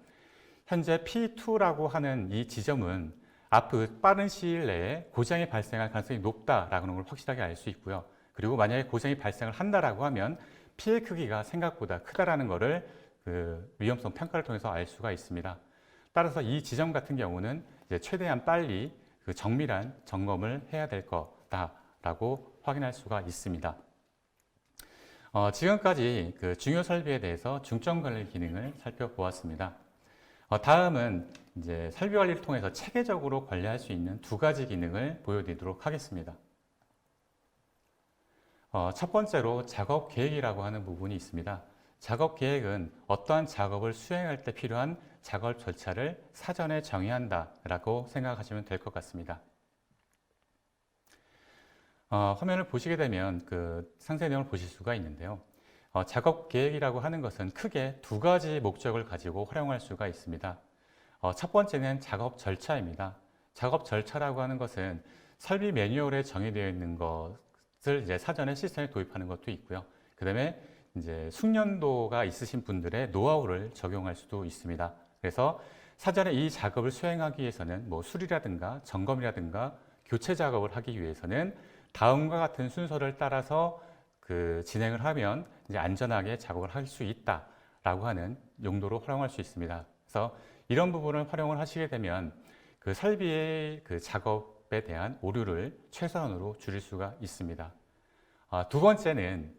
현재 P2라고 하는 이 지점은 앞으로 빠른 시일 내에 고장이 발생할 가능성이 높다라고 하는 걸 확실하게 알 수 있고요. 그리고 만약에 고장이 발생을 한다라고 하면 피해 크기가 생각보다 크다라는 것을 위험성 평가를 통해서 알 수가 있습니다. 따라서 이 지점 같은 경우는 이제 최대한 빨리 정밀한 점검을 해야 될 거다라고 확인할 수가 있습니다. 지금까지 중요 설비에 대해서 중점 관리 기능을 살펴보았습니다. 다음은 이제 설비 관리를 통해서 체계적으로 관리할 수 있는 두 가지 기능을 보여드리도록 하겠습니다. 첫 번째로 작업 계획이라고 하는 부분이 있습니다. 작업 계획은 어떠한 작업을 수행할 때 필요한 작업 절차를 사전에 정의한다라고 생각하시면 될 것 같습니다. 화면을 보시게 되면 그 상세 내용을 보실 수가 있는데요. 작업 계획이라고 하는 것은 크게 두 가지 목적을 가지고 활용할 수가 있습니다. 첫 번째는 작업 절차입니다. 작업 절차라고 하는 것은 설비 매뉴얼에 정의되어 있는 것을 이제 사전에 시스템에 도입하는 것도 있고요. 그 다음에 이제 숙련도가 있으신 분들의 노하우를 적용할 수도 있습니다. 그래서 사전에 이 작업을 수행하기 위해서는 뭐 수리라든가 점검이라든가 교체 작업을 하기 위해서는 다음과 같은 순서를 따라서 그 진행을 하면 이제 안전하게 작업을 할 수 있다라고 하는 용도로 활용할 수 있습니다. 그래서 이런 부분을 활용을 하시게 되면 그 설비의 그 작업에 대한 오류를 최소한으로 줄일 수가 있습니다. 두 번째는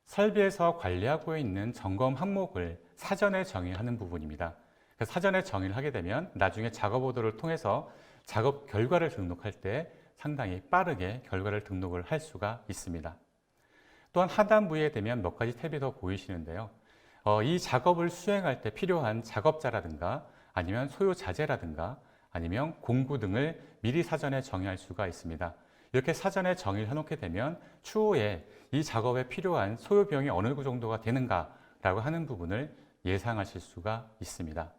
설비에서 관리하고 있는 점검 항목을 사전에 정의하는 부분입니다. 그래서 사전에 정의를 하게 되면 나중에 작업 오더를 통해서 작업 결과를 등록할 때 상당히 빠르게 결과를 등록을 할 수가 있습니다. 또한 하단부에 되면 몇 가지 탭이 더 보이시는데요. 이 작업을 수행할 때 필요한 작업자라든가 아니면 소요 자재라든가 아니면 공구 등을 미리 사전에 정의할 수가 있습니다. 이렇게 사전에 정의를 해놓게 되면 추후에 이 작업에 필요한 소요 비용이 어느 정도가 되는가라고 하는 부분을 예상하실 수가 있습니다.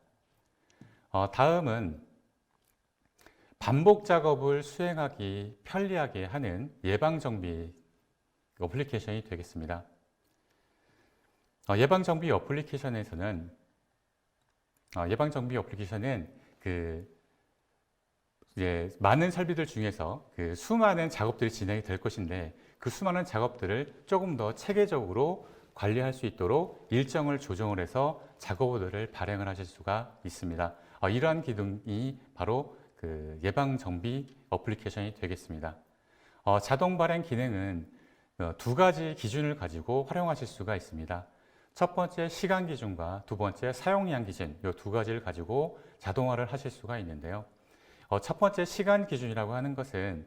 다음은 반복 작업을 수행하기 편리하게 하는 예방정비 어플리케이션이 되겠습니다. 예방정비 어플리케이션은 많은 설비들 중에서 그 수많은 작업들이 진행이 될 것인데 그 수많은 작업들을 조금 더 체계적으로 관리할 수 있도록 일정을 조정을 해서 작업 오더를 발행을 하실 수가 있습니다. 이러한 기능이 바로 그 예방 정비 어플리케이션이 되겠습니다. 자동 발행 기능은 두 가지 기준을 가지고 활용하실 수가 있습니다. 첫 번째 시간 기준과 두 번째 사용량 기준, 이 두 가지를 가지고 자동화를 하실 수가 있는데요. 첫 번째 시간 기준이라고 하는 것은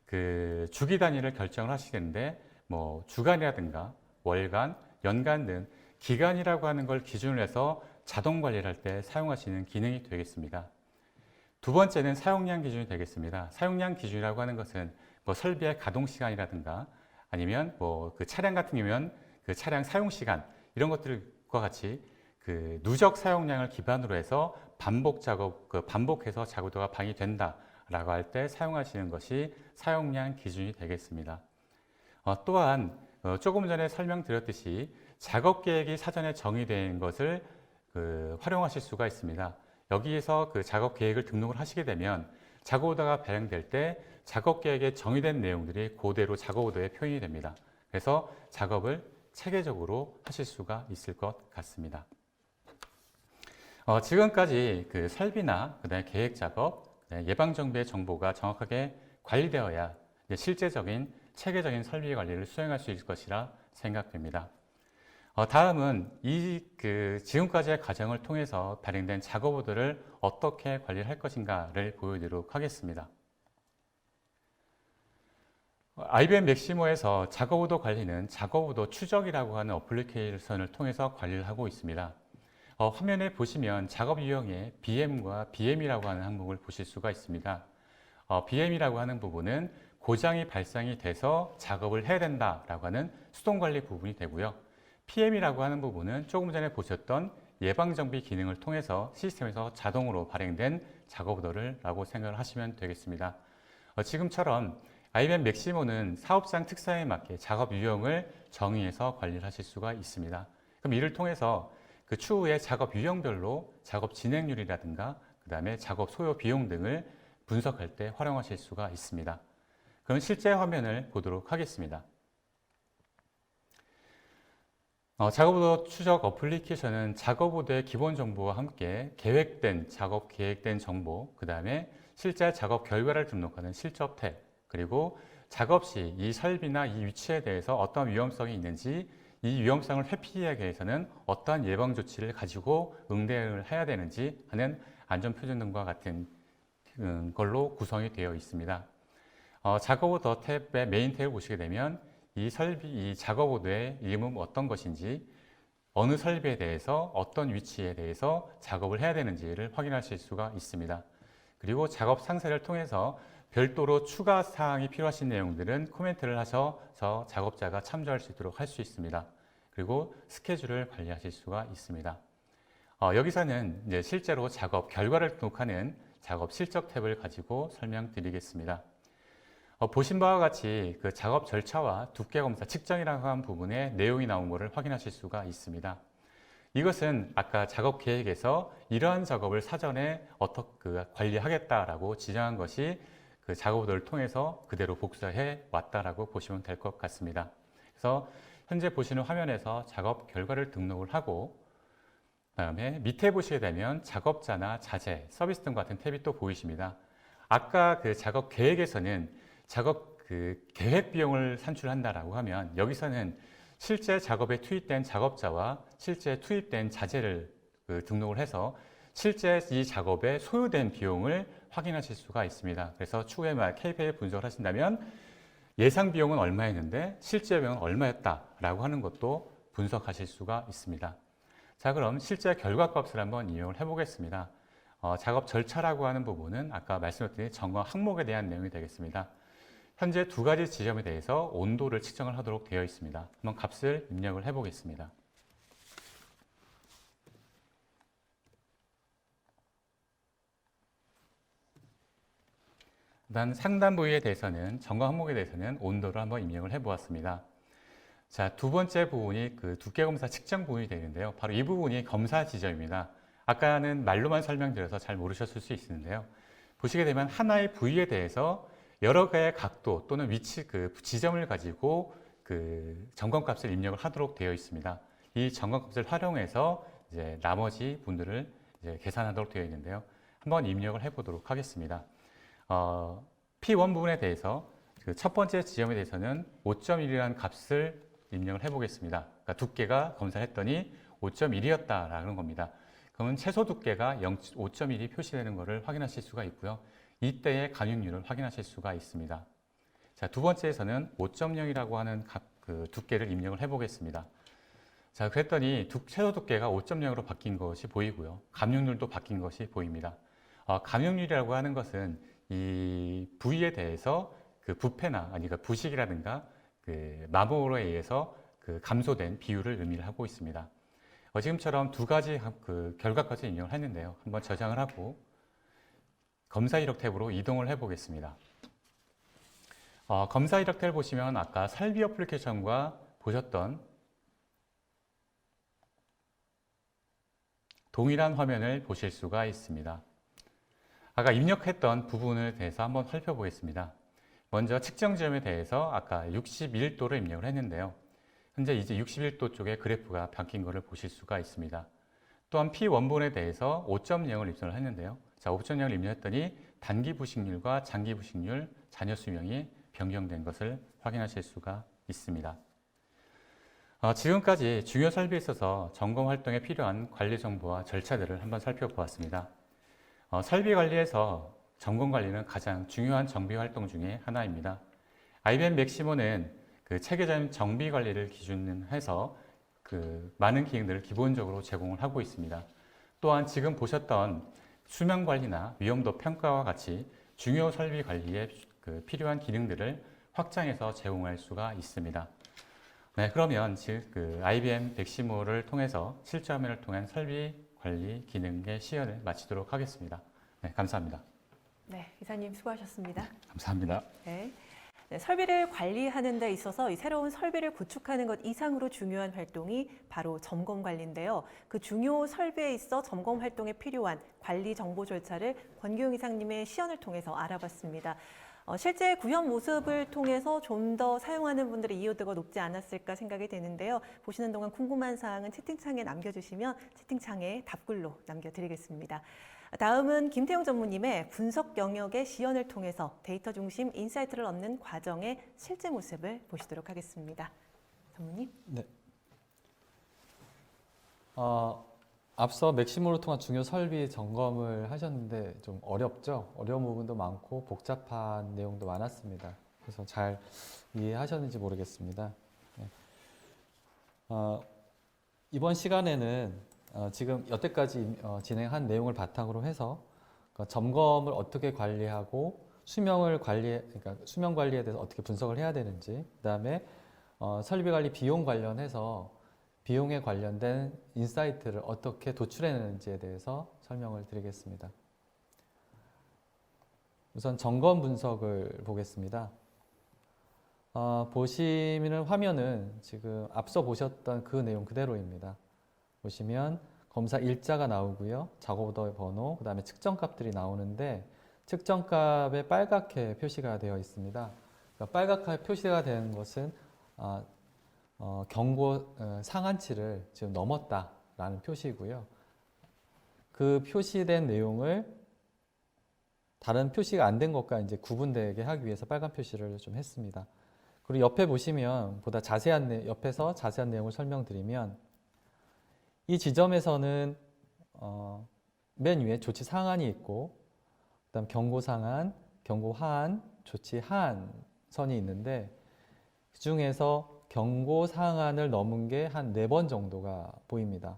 그 주기 단위를 결정을 하시겠는데 뭐 주간이라든가 월간, 연간 등 기간이라고 하는 걸 기준으로 해서 자동 관리를 할 때 사용하시는 기능이 되겠습니다. 두 번째는 사용량 기준이 되겠습니다. 사용량 기준이라고 하는 것은 뭐 설비의 가동 시간이라든가 아니면 뭐 그 차량 같은 경우면 그 차량 사용 시간 이런 것들과 같이 그 누적 사용량을 기반으로 해서 반복해서 작업도가 방이 된다라고 할 때 사용하시는 것이 사용량 기준이 되겠습니다. 또한 조금 전에 설명드렸듯이 작업 계획이 사전에 정의된 것을 활용하실 수가 있습니다. 여기에서 그 작업 계획을 등록을 하시게 되면 작업 오더가 발행될 때 작업 계획에 정의된 내용들이 그대로 작업 오더에 표현이 됩니다. 그래서 작업을 체계적으로 하실 수가 있을 것 같습니다. 지금까지 그 설비나 그다음에 계획 작업, 예방 정비의 정보가 정확하게 관리되어야 실제적인 체계적인 설비 관리를 수행할 수 있을 것이라 생각됩니다. 다음은 지금까지의 과정을 통해서 발행된 작업 오더를 어떻게 관리를 할 것인가를 보여드리도록 하겠습니다. IBM 맥시모에서 작업 오더 관리는 작업 오더 추적이라고 하는 어플리케이션을 통해서 관리를 하고 있습니다. 화면에 보시면 작업 유형에 BM과 BM이라고 하는 항목을 보실 수가 있습니다. BM이라고 하는 부분은 고장이 발생이 돼서 작업을 해야 된다라고 하는 수동 관리 부분이 되고요. PM이라고 하는 부분은 조금 전에 보셨던 예방정비 기능을 통해서 시스템에서 자동으로 발행된 작업 오더라고 생각을 하시면 되겠습니다. 지금처럼 IBM 맥시모는 사업장 특성에 맞게 작업 유형을 정의해서 관리를 하실 수가 있습니다. 그럼 이를 통해서 그 추후에 작업 유형별로 작업 진행률이라든가 그 다음에 작업 소요 비용 등을 분석할 때 활용하실 수가 있습니다. 그럼 실제 화면을 보도록 하겠습니다. 작업 오더 추적 어플리케이션은 작업 오더의 기본 정보와 함께 계획된 정보, 그 다음에 실제 작업 결과를 등록하는 실적 탭, 그리고 작업 시 이 설비나 이 위치에 대해서 어떤 위험성이 있는지 이 위험성을 회피하기 위해서는 어떠한 예방 조치를 가지고 응대를 해야 되는지 하는 안전 표준 등과 같은 걸로 구성이 되어 있습니다. 작업 오더 탭의 메인 탭을 보시게 되면 이 작업 오더의 이름은 어떤 것인지, 어느 설비에 대해서 어떤 위치에 대해서 작업을 해야 되는지를 확인하실 수가 있습니다. 그리고 작업 상세를 통해서 별도로 추가 사항이 필요하신 내용들은 코멘트를 하셔서 작업자가 참조할 수 있도록 할 수 있습니다. 그리고 스케줄을 관리하실 수가 있습니다. 여기서는 이제 실제로 작업 결과를 등록하는 작업 실적 탭을 가지고 설명드리겠습니다. 보신 바와 같이 그 작업 절차와 두께 검사 측정이라고 하는 부분에 내용이 나온 것을 확인하실 수가 있습니다. 이것은 아까 작업 계획에서 이러한 작업을 사전에 어떻게 관리하겠다라고 지정한 것이 그 작업들을 통해서 그대로 복사해 왔다라고 보시면 될 것 같습니다. 그래서 현재 보시는 화면에서 작업 결과를 등록을 하고 그다음에 밑에 보시게 되면 작업자나 자재, 서비스 등 같은 탭이 또 보이십니다. 아까 그 작업 계획에서는 작업 그 계획 비용을 산출한다라고 하면 여기서는 실제 작업에 투입된 작업자와 실제 투입된 자재를 등록을 해서 실제 이 작업에 소요된 비용을 확인하실 수가 있습니다. 그래서 추후에 KPI 분석을 하신다면 예상 비용은 얼마였는데 실제 비용은 얼마였다라고 하는 것도 분석하실 수가 있습니다. 자, 그럼 실제 결과값을 한번 이용을 해보겠습니다. 작업 절차라고 하는 부분은 아까 말씀드린 점검 항목에 대한 내용이 되겠습니다. 현재 두 가지 지점에 대해서 온도를 측정을 하도록 되어 있습니다. 한번 값을 입력을 해보겠습니다. 일단 상단 부위에 대해서는 점검 항목에 대해서는 온도를 한번 입력을 해보았습니다. 자, 두 번째 부분이 그 두께 검사 측정 부분이 되는데요. 바로 이 부분이 검사 지점입니다. 아까는 말로만 설명드려서 잘 모르셨을 수 있는데요. 보시게 되면 하나의 부위에 대해서 여러 개의 각도 또는 위치 그 지점을 가지고 그 점검값을 입력을 하도록 되어 있습니다. 이 점검값을 활용해서 이제 나머지 분들을 이제 계산하도록 되어 있는데요. 한번 입력을 해보도록 하겠습니다. P1 부분에 대해서 그 첫 번째 지점에 대해서는 5.1이라는 값을 입력을 해보겠습니다. 그러니까 두께가 검사를 했더니 5.1이었다라는 겁니다. 그러면 최소 두께가 5.1이 표시되는 것을 확인하실 수가 있고요. 이때의 간육률을 확인하실 수가 있습니다. 자, 두 번째에서는 5.0이라고 하는 그 두께를 입력을 해보겠습니다. 자, 그랬더니 최소 두께가 5.0으로 바뀐 것이 보이고요. 감육률도 바뀐 것이 보입니다. 감육률이라고 하는 것은 이 부위에 대해서 그 부패나 그러니까 부식이라든가 그 마모로 의해서 그 감소된 비율을 의미를 하고 있습니다. 지금처럼 두 가지 그 결과값을 입력을 했는데요. 한번 저장을 하고 검사 이력 탭으로 이동을 해보겠습니다. 검사 이력 탭을 보시면 아까 설비 어플리케이션과 보셨던 동일한 화면을 보실 수가 있습니다. 아까 입력했던 부분에 대해서 한번 살펴보겠습니다. 먼저 측정 지점에 대해서 아까 61도를 입력을 했는데요. 현재 이제 61도 쪽에 그래프가 바뀐 것을 보실 수가 있습니다. 또한 P1본에 대해서 5.0을 입력을 했는데요. 자, 5.0을 입력했더니 단기 부식률과 장기 부식률, 잔여 수명이 변경된 것을 확인하실 수가 있습니다. 지금까지 중요 설비에 있어서 점검 활동에 필요한 관리 정보와 절차들을 한번 살펴보았습니다. 설비 관리에서 점검 관리는 가장 중요한 정비 활동 중에 하나입니다. IBM 맥시모는 그 체계적인 정비 관리를 기준해서 그 많은 기능들을 기본적으로 제공을 하고 있습니다. 또한 지금 보셨던 수명 관리나 위험도 평가와 같이 중요 설비 관리에 그 필요한 기능들을 확장해서 제공할 수가 있습니다. 네, 그러면 그 IBM 맥시모를 통해서 실제 화면을 통한 설비 관리 기능의 시연을 마치도록 하겠습니다. 네, 감사합니다. 네, 이사님 수고하셨습니다. 감사합니다. 네. 네, 설비를 관리하는 데 있어서 이 새로운 설비를 구축하는 것 이상으로 중요한 활동이 바로 점검 관리인데요. 그 중요 설비에 있어 점검 활동에 필요한 관리 정보 절차를 권규용 이사님의 시연을 통해서 알아봤습니다. 실제 구현 모습을 통해서 좀 더 사용하는 분들의 이해도가 높지 않았을까 생각이 되는데요. 보시는 동안 궁금한 사항은 채팅창에 남겨주시면 채팅창에 답글로 남겨드리겠습니다. 다음은 김태용 전무님의 분석 영역의 시연을 통해서 데이터 중심 인사이트를 얻는 과정의 실제 모습을 보시도록 하겠습니다. 전무님. 네. 앞서 맥시모를 통한 중요 설비 점검을 하셨는데 좀 어렵죠? 어려운 부분도 많고 복잡한 내용도 많았습니다. 그래서 잘 이해하셨는지 모르겠습니다. 네. 이번 시간에는 지금 여태까지 진행한 내용을 바탕으로 해서 점검을 어떻게 관리하고 그러니까 수명 관리에 대해서 어떻게 분석을 해야 되는지, 그다음에 설비 관리 비용 관련해서 비용에 관련된 인사이트를 어떻게 도출해내는지에 대해서 설명을 드리겠습니다. 우선 점검 분석을 보겠습니다. 보시는 화면은 지금 앞서 보셨던 그 내용 그대로입니다. 보시면 검사 일자가 나오고요. 작업 오더 번호, 그 다음에 측정값들이 나오는데 측정값에 빨갛게 표시가 되어 있습니다. 그러니까 빨갛게 표시가 되는 것은 경고 상한치를 지금 넘었다라는 표시고요. 그 표시된 내용을 다른 표시가 안 된 것과 이제 구분되게 하기 위해서 빨간 표시를 좀 했습니다. 그리고 옆에 보시면 보다 옆에서 자세한 내용을 설명드리면 이 지점에서는 맨 위에 조치 상한이 있고 그다음 경고 상한, 경고 하한, 조치 하한 선이 있는데 그 중에서 경고 상한을 넘은 게 한 4번 정도가 보입니다.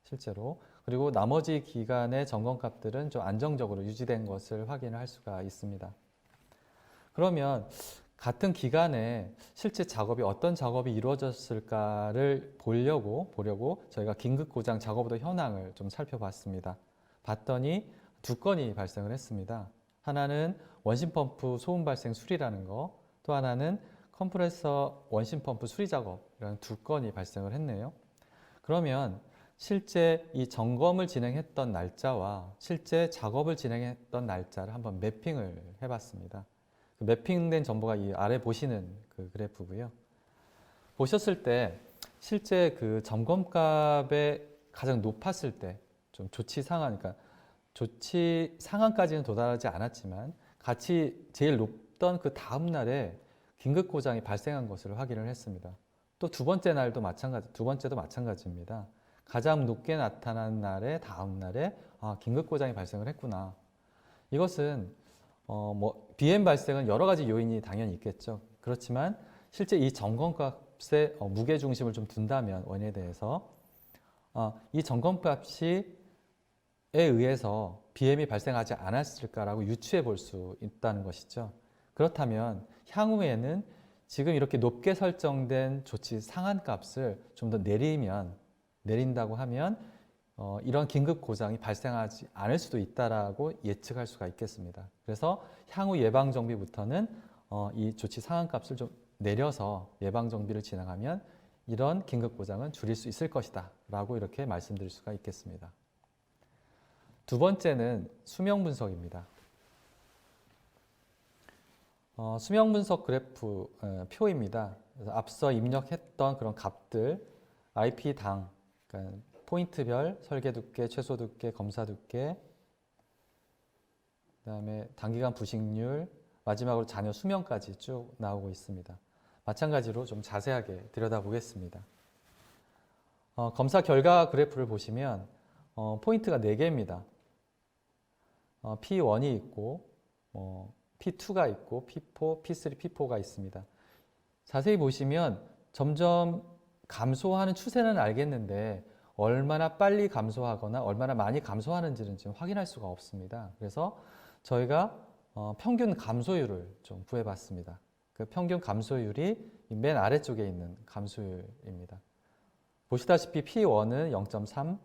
실제로. 그리고 나머지 기간의 점검값들은 좀 안정적으로 유지된 것을 확인을 할 수가 있습니다. 그러면 같은 기간에 실제 작업이 어떤 작업이 이루어졌을까를 보려고 저희가 긴급 고장 작업 오더 현황을 좀 살펴봤습니다. 봤더니 2건이 발생을 했습니다. 하나는 원심 펌프 소음 발생 수리라는 거, 또 하나는 컴프레서 원심 펌프 수리 작업이라는 2건이 발생을 했네요. 그러면 실제 이 점검을 진행했던 날짜와 실제 작업을 진행했던 날짜를 한번 매핑을 해봤습니다. 그 매핑된 정보가 이 아래 보시는 그 그래프고요. 보셨을 때 실제 그 점검값에 가장 높았을 때 좀 조치 상한, 그러니까 조치 상한까지는 도달하지 않았지만 같이 제일 높던 그 다음 날에 긴급 고장이 발생한 것을 확인을 했습니다. 또 두 번째도 마찬가지입니다. 가장 높게 나타난 날의 다음 날에 긴급 고장이 발생을 했구나. 이것은 BM 발생은 여러 가지 요인이 당연히 있겠죠. 그렇지만 실제 이 점검값에 무게 중심을 좀 둔다면 원인에 대해서 이 점검값이 의해서 BM이 발생하지 않았을까라고 유추해 볼 수 있다는 것이죠. 그렇다면 향후에는 지금 이렇게 높게 설정된 조치 상한값을 좀 더 내린다고 하면 이런 긴급 고장이 발생하지 않을 수도 있다라고 예측할 수가 있겠습니다. 그래서 향후 예방 정비부터는 이 조치 상한값을 좀 내려서 예방 정비를 진행하면 이런 긴급 고장은 줄일 수 있을 것이다라고 이렇게 말씀드릴 수가 있겠습니다. 두 번째는 수명 분석입니다. 수명 분석 그래프 표입니다. 그래서 앞서 입력했던 그런 값들, IP당, 그러니까 포인트별, 설계 두께, 최소 두께, 검사 두께, 그다음에 단기간 부식률, 마지막으로 잔여 수명까지 쭉 나오고 있습니다. 마찬가지로 좀 자세하게 들여다보겠습니다. 검사 결과 그래프를 보시면 포인트가 4개입니다. P1이 있고 P2가 있고 P4, P3, P4가 있습니다. 자세히 보시면 점점 감소하는 추세는 알겠는데 얼마나 빨리 감소하거나 얼마나 많이 감소하는지는 지금 확인할 수가 없습니다. 그래서 저희가 평균 감소율을 좀 구해봤습니다. 그 평균 감소율이 맨 아래쪽에 있는 감소율입니다. 보시다시피 P1은 0.3,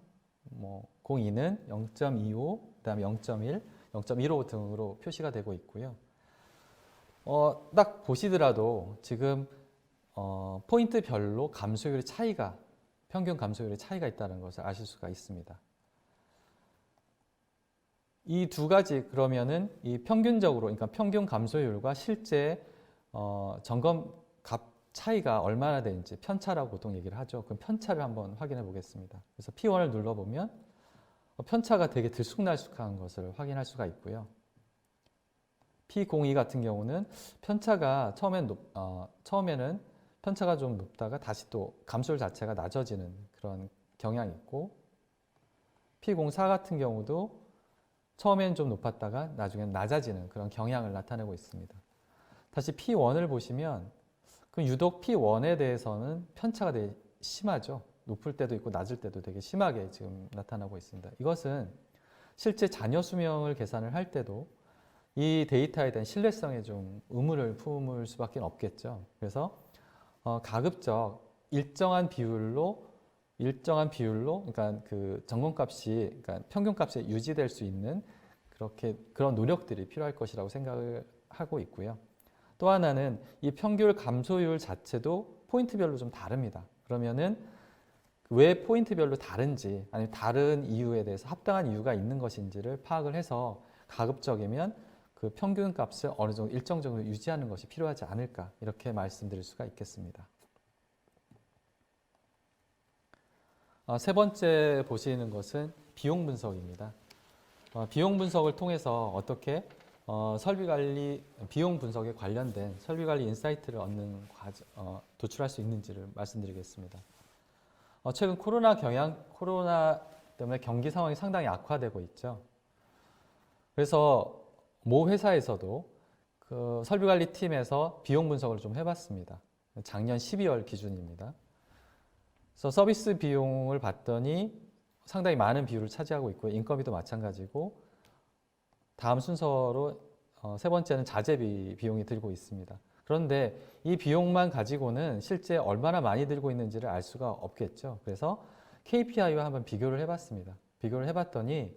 02는 0.25, 그 다음에 0.1, 0.15 등으로 표시가 되고 있고요. 딱 보시더라도 지금 포인트별로 감소율의 차이가, 평균 감소율의 차이가 있다는 것을 아실 수가 있습니다. 이 두 가지 그러면은 이 평균적으로, 그러니까 평균 감소율과 실제 점검 값 차이가 얼마나 되는지 편차라고 보통 얘기를 하죠. 그럼 편차를 한번 확인해 보겠습니다. 그래서 P1을 눌러보면 편차가 되게 들쑥날쑥한 것을 확인할 수가 있고요. P02 같은 경우는 편차가 처음에는 편차가 좀 높다가 다시 또 감소율 자체가 낮아지는 그런 경향이 있고, P04 같은 경우도 처음에는 좀 높았다가 나중에는 낮아지는 그런 경향을 나타내고 있습니다. 다시 P1을 보시면 유독 P1에 대해서는 편차가 되게 심하죠. 높을 때도 있고 낮을 때도 되게 심하게 지금 나타나고 있습니다. 이것은 실제 잔여 수명을 계산을 할 때도 이 데이터에 대한 신뢰성에 좀 의문을 품을 수밖에 없겠죠. 그래서 가급적 일정한 비율로 그러니까 그 점검값이 그러니까 평균값에 유지될 수 있는 그런 노력들이 필요할 것이라고 생각을 하고 있고요. 또 하나는 이 평균 감소율 자체도 포인트별로 좀 다릅니다. 그러면은 왜 포인트별로 다른지 아니면 다른 이유에 대해서 합당한 이유가 있는 것인지를 파악을 해서 가급적이면 그 평균 값을 어느 정도 일정 정도 유지하는 것이 필요하지 않을까 이렇게 말씀드릴 수가 있겠습니다. 세 번째 보시는 것은 비용 분석입니다. 비용 분석을 통해서 어떻게 설비관리 비용 분석에 관련된 설비관리 인사이트를 얻는 도출할 수 있는지를 말씀드리겠습니다. 최근 코로나 때문에 경기 상황이 상당히 악화되고 있죠. 그래서 모 회사에서도 그 설비관리 팀에서 비용 분석을 좀 해봤습니다. 작년 12월 기준입니다. 그래서 서비스 비용을 봤더니 상당히 많은 비율을 차지하고 있고요. 인건비도 마찬가지고 다음 순서로 세 번째는 자재비 비용이 들고 있습니다. 그런데 이 비용만 가지고는 실제 얼마나 많이 들고 있는지를 알 수가 없겠죠. 그래서 KPI와 한번 비교를 해봤습니다. 비교를 해봤더니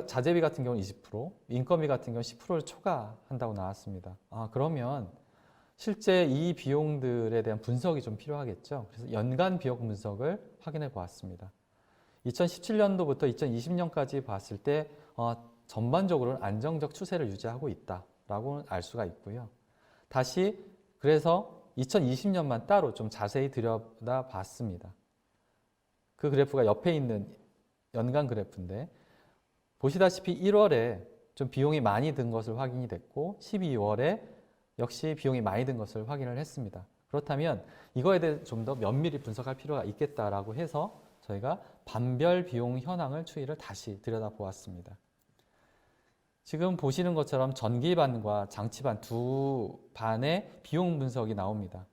자재비 같은 경우는 20%, 인건비 같은 경우는 10%를 초과한다고 나왔습니다. 그러면 실제 이 비용들에 대한 분석이 좀 필요하겠죠. 그래서 연간 비용 분석을 확인해 보았습니다. 2017년도부터 2020년까지 봤을 때 전반적으로는 안정적 추세를 유지하고 있다라고 알 수가 있고요. 다시 그래서 2020년만 따로 좀 자세히 들여다 봤습니다. 그 그래프가 옆에 있는 연간 그래프인데 보시다시피 1월에 좀 비용이 많이 든 것을 확인이 됐고 12월에 역시 비용이 많이 든 것을 확인을 했습니다. 그렇다면 이거에 대해 좀 더 면밀히 분석할 필요가 있겠다라고 해서 저희가 반별 비용 현황을 추이를 다시 들여다보았습니다. 지금 보시는 것처럼 전기반과 장치반 두 반의 비용 분석이 나옵니다.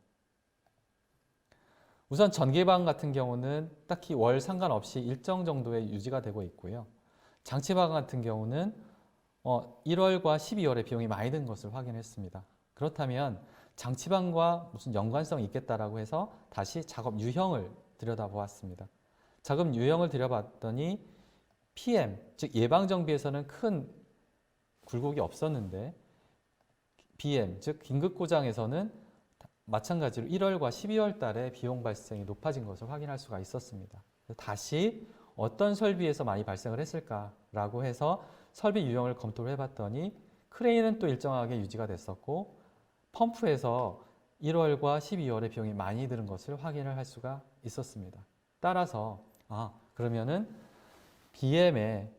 우선 전기반 같은 경우는 딱히 월 상관없이 일정 정도의 유지가 되고 있고요. 장치반 같은 경우는 1월과 12월에 비용이 많이 든 것을 확인했습니다. 그렇다면 장치반과 무슨 연관성이 있겠다라고 해서 다시 작업 유형을 들여다보았습니다. 작업 유형을 들여봤더니 PM, 즉 예방정비에서는 큰 굴곡이 없었는데 BM, 즉 긴급고장에서는 마찬가지로 1월과 12월 달에 비용 발생이 높아진 것을 확인할 수가 있었습니다. 다시 어떤 설비에서 많이 발생을 했을까라고 해서 설비 유형을 검토를 해봤더니 크레인은 또 일정하게 유지가 됐었고 펌프에서 1월과 12월에 비용이 많이 드는 것을 확인을 할 수가 있었습니다. 따라서 그러면은 BM의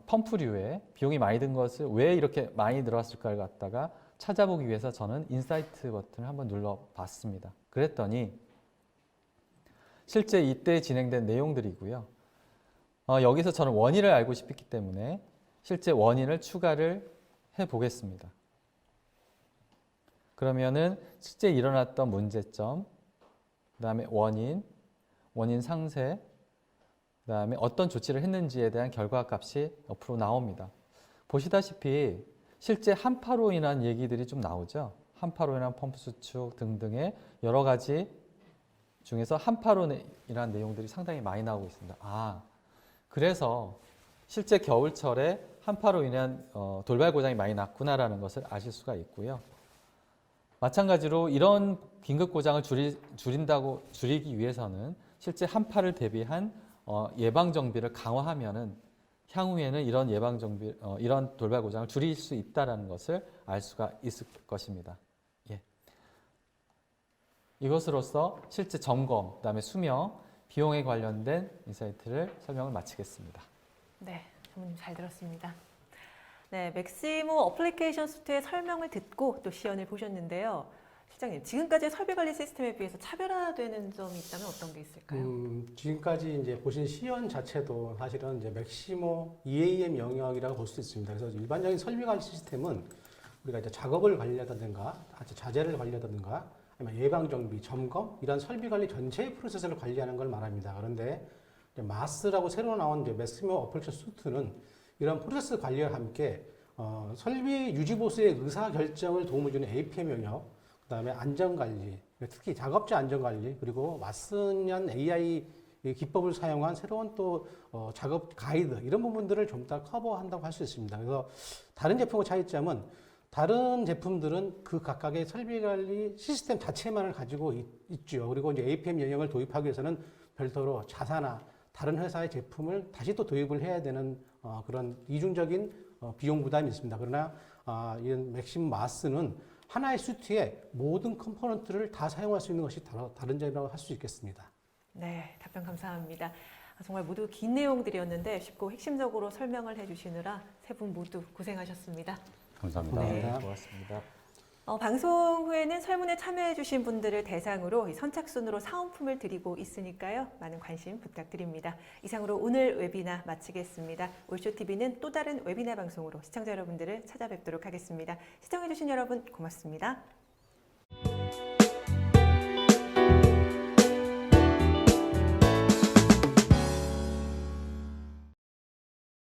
펌프류에 비용이 많이 든 것을 왜 이렇게 많이 들어왔을까를 갖다가 찾아보기 위해서 저는 인사이트 버튼을 한번 눌러봤습니다. 그랬더니 실제 이때 진행된 내용들이고요. 여기서 저는 원인을 알고 싶기 때문에 실제 원인을 추가를 해보겠습니다. 그러면은 실제 일어났던 문제점, 그 다음에 원인 상세, 그 다음에 어떤 조치를 했는지에 대한 결과값이 옆으로 나옵니다. 보시다시피 실제 한파로 인한 얘기들이 좀 나오죠. 한파로 인한 펌프 수축 등등의 여러 가지 중에서 한파로 인한 내용들이 상당히 많이 나오고 있습니다. 그래서 실제 겨울철에 한파로 인한 돌발 고장이 많이 났구나라는 것을 아실 수가 있고요. 마찬가지로 이런 긴급 고장을 줄이기 위해서는 실제 한파를 대비한 예방 정비를 강화하면은 향후에는 이런 예방 정비, 이런 돌발 고장을 줄일 수 있다라는 것을 알 수가 있을 것입니다. 이것으로서 실제 점검, 그다음에 수명, 비용에 관련된 인사이트를 설명을 마치겠습니다. 네, 전문님 잘 들었습니다. 네, 맥시모 어플리케이션 수트의 설명을 듣고 또 시연을 보셨는데요. 실장님, 지금까지의 설비 관리 시스템에 비해서 차별화되는 점이 있다면 어떤 게 있을까요? 지금까지 이제 보신 시연 자체도 사실은 이제 맥시모 EAM 영역이라고 볼 수 있습니다. 그래서 일반적인 설비 관리 시스템은 우리가 이제 작업을 관리한다든가, 자재를 관리한다든가, 예방 정비, 점검 이런 설비 관리 전체 프로세스를 관리하는 걸 말합니다. 그런데 이제 마스라고 새로 나온 이제 맥시멈 오퍼레이션 수트는 이런 프로세스 관리와 함께 설비 유지 보수의 의사 결정을 도움을 주는 APM 영역, 그다음에 안전 관리, 특히 작업자 안전 관리, 그리고 맞선형 AI 기법을 사용한 새로운 또 작업 가이드 이런 부분들을 좀 더 커버한다고 할 수 있습니다. 그래서 다른 제품의 차이점은 다른 제품들은 그 각각의 설비 관리 시스템 자체만을 가지고 있죠. 그리고 이제 APM 영역을 도입하기 위해서는 별도로 자사나 다른 회사의 제품을 다시 또 도입을 해야 되는 그런 이중적인 비용 부담이 있습니다. 그러나 이 맥시멈 마스는 하나의 수트에 모든 컴포넌트를 다 사용할 수 있는 것이 다른 점이라고 할 수 있겠습니다. 네, 답변 감사합니다. 정말 모두 긴 내용들이었는데 쉽고 핵심적으로 설명을 해주시느라 세 분 모두 고생하셨습니다. 감사합니다. 네. 고맙습니다. 방송 후에는 설문에 참여해주신 분들을 대상으로 이 선착순으로 사은품을 드리고 있으니까요. 많은 관심 부탁드립니다. 이상으로 오늘 웨비나 마치겠습니다. 올쇼TV는 또 다른 웨비나 방송으로 시청자 여러분들을 찾아뵙도록 하겠습니다. 시청해주신 여러분 고맙습니다.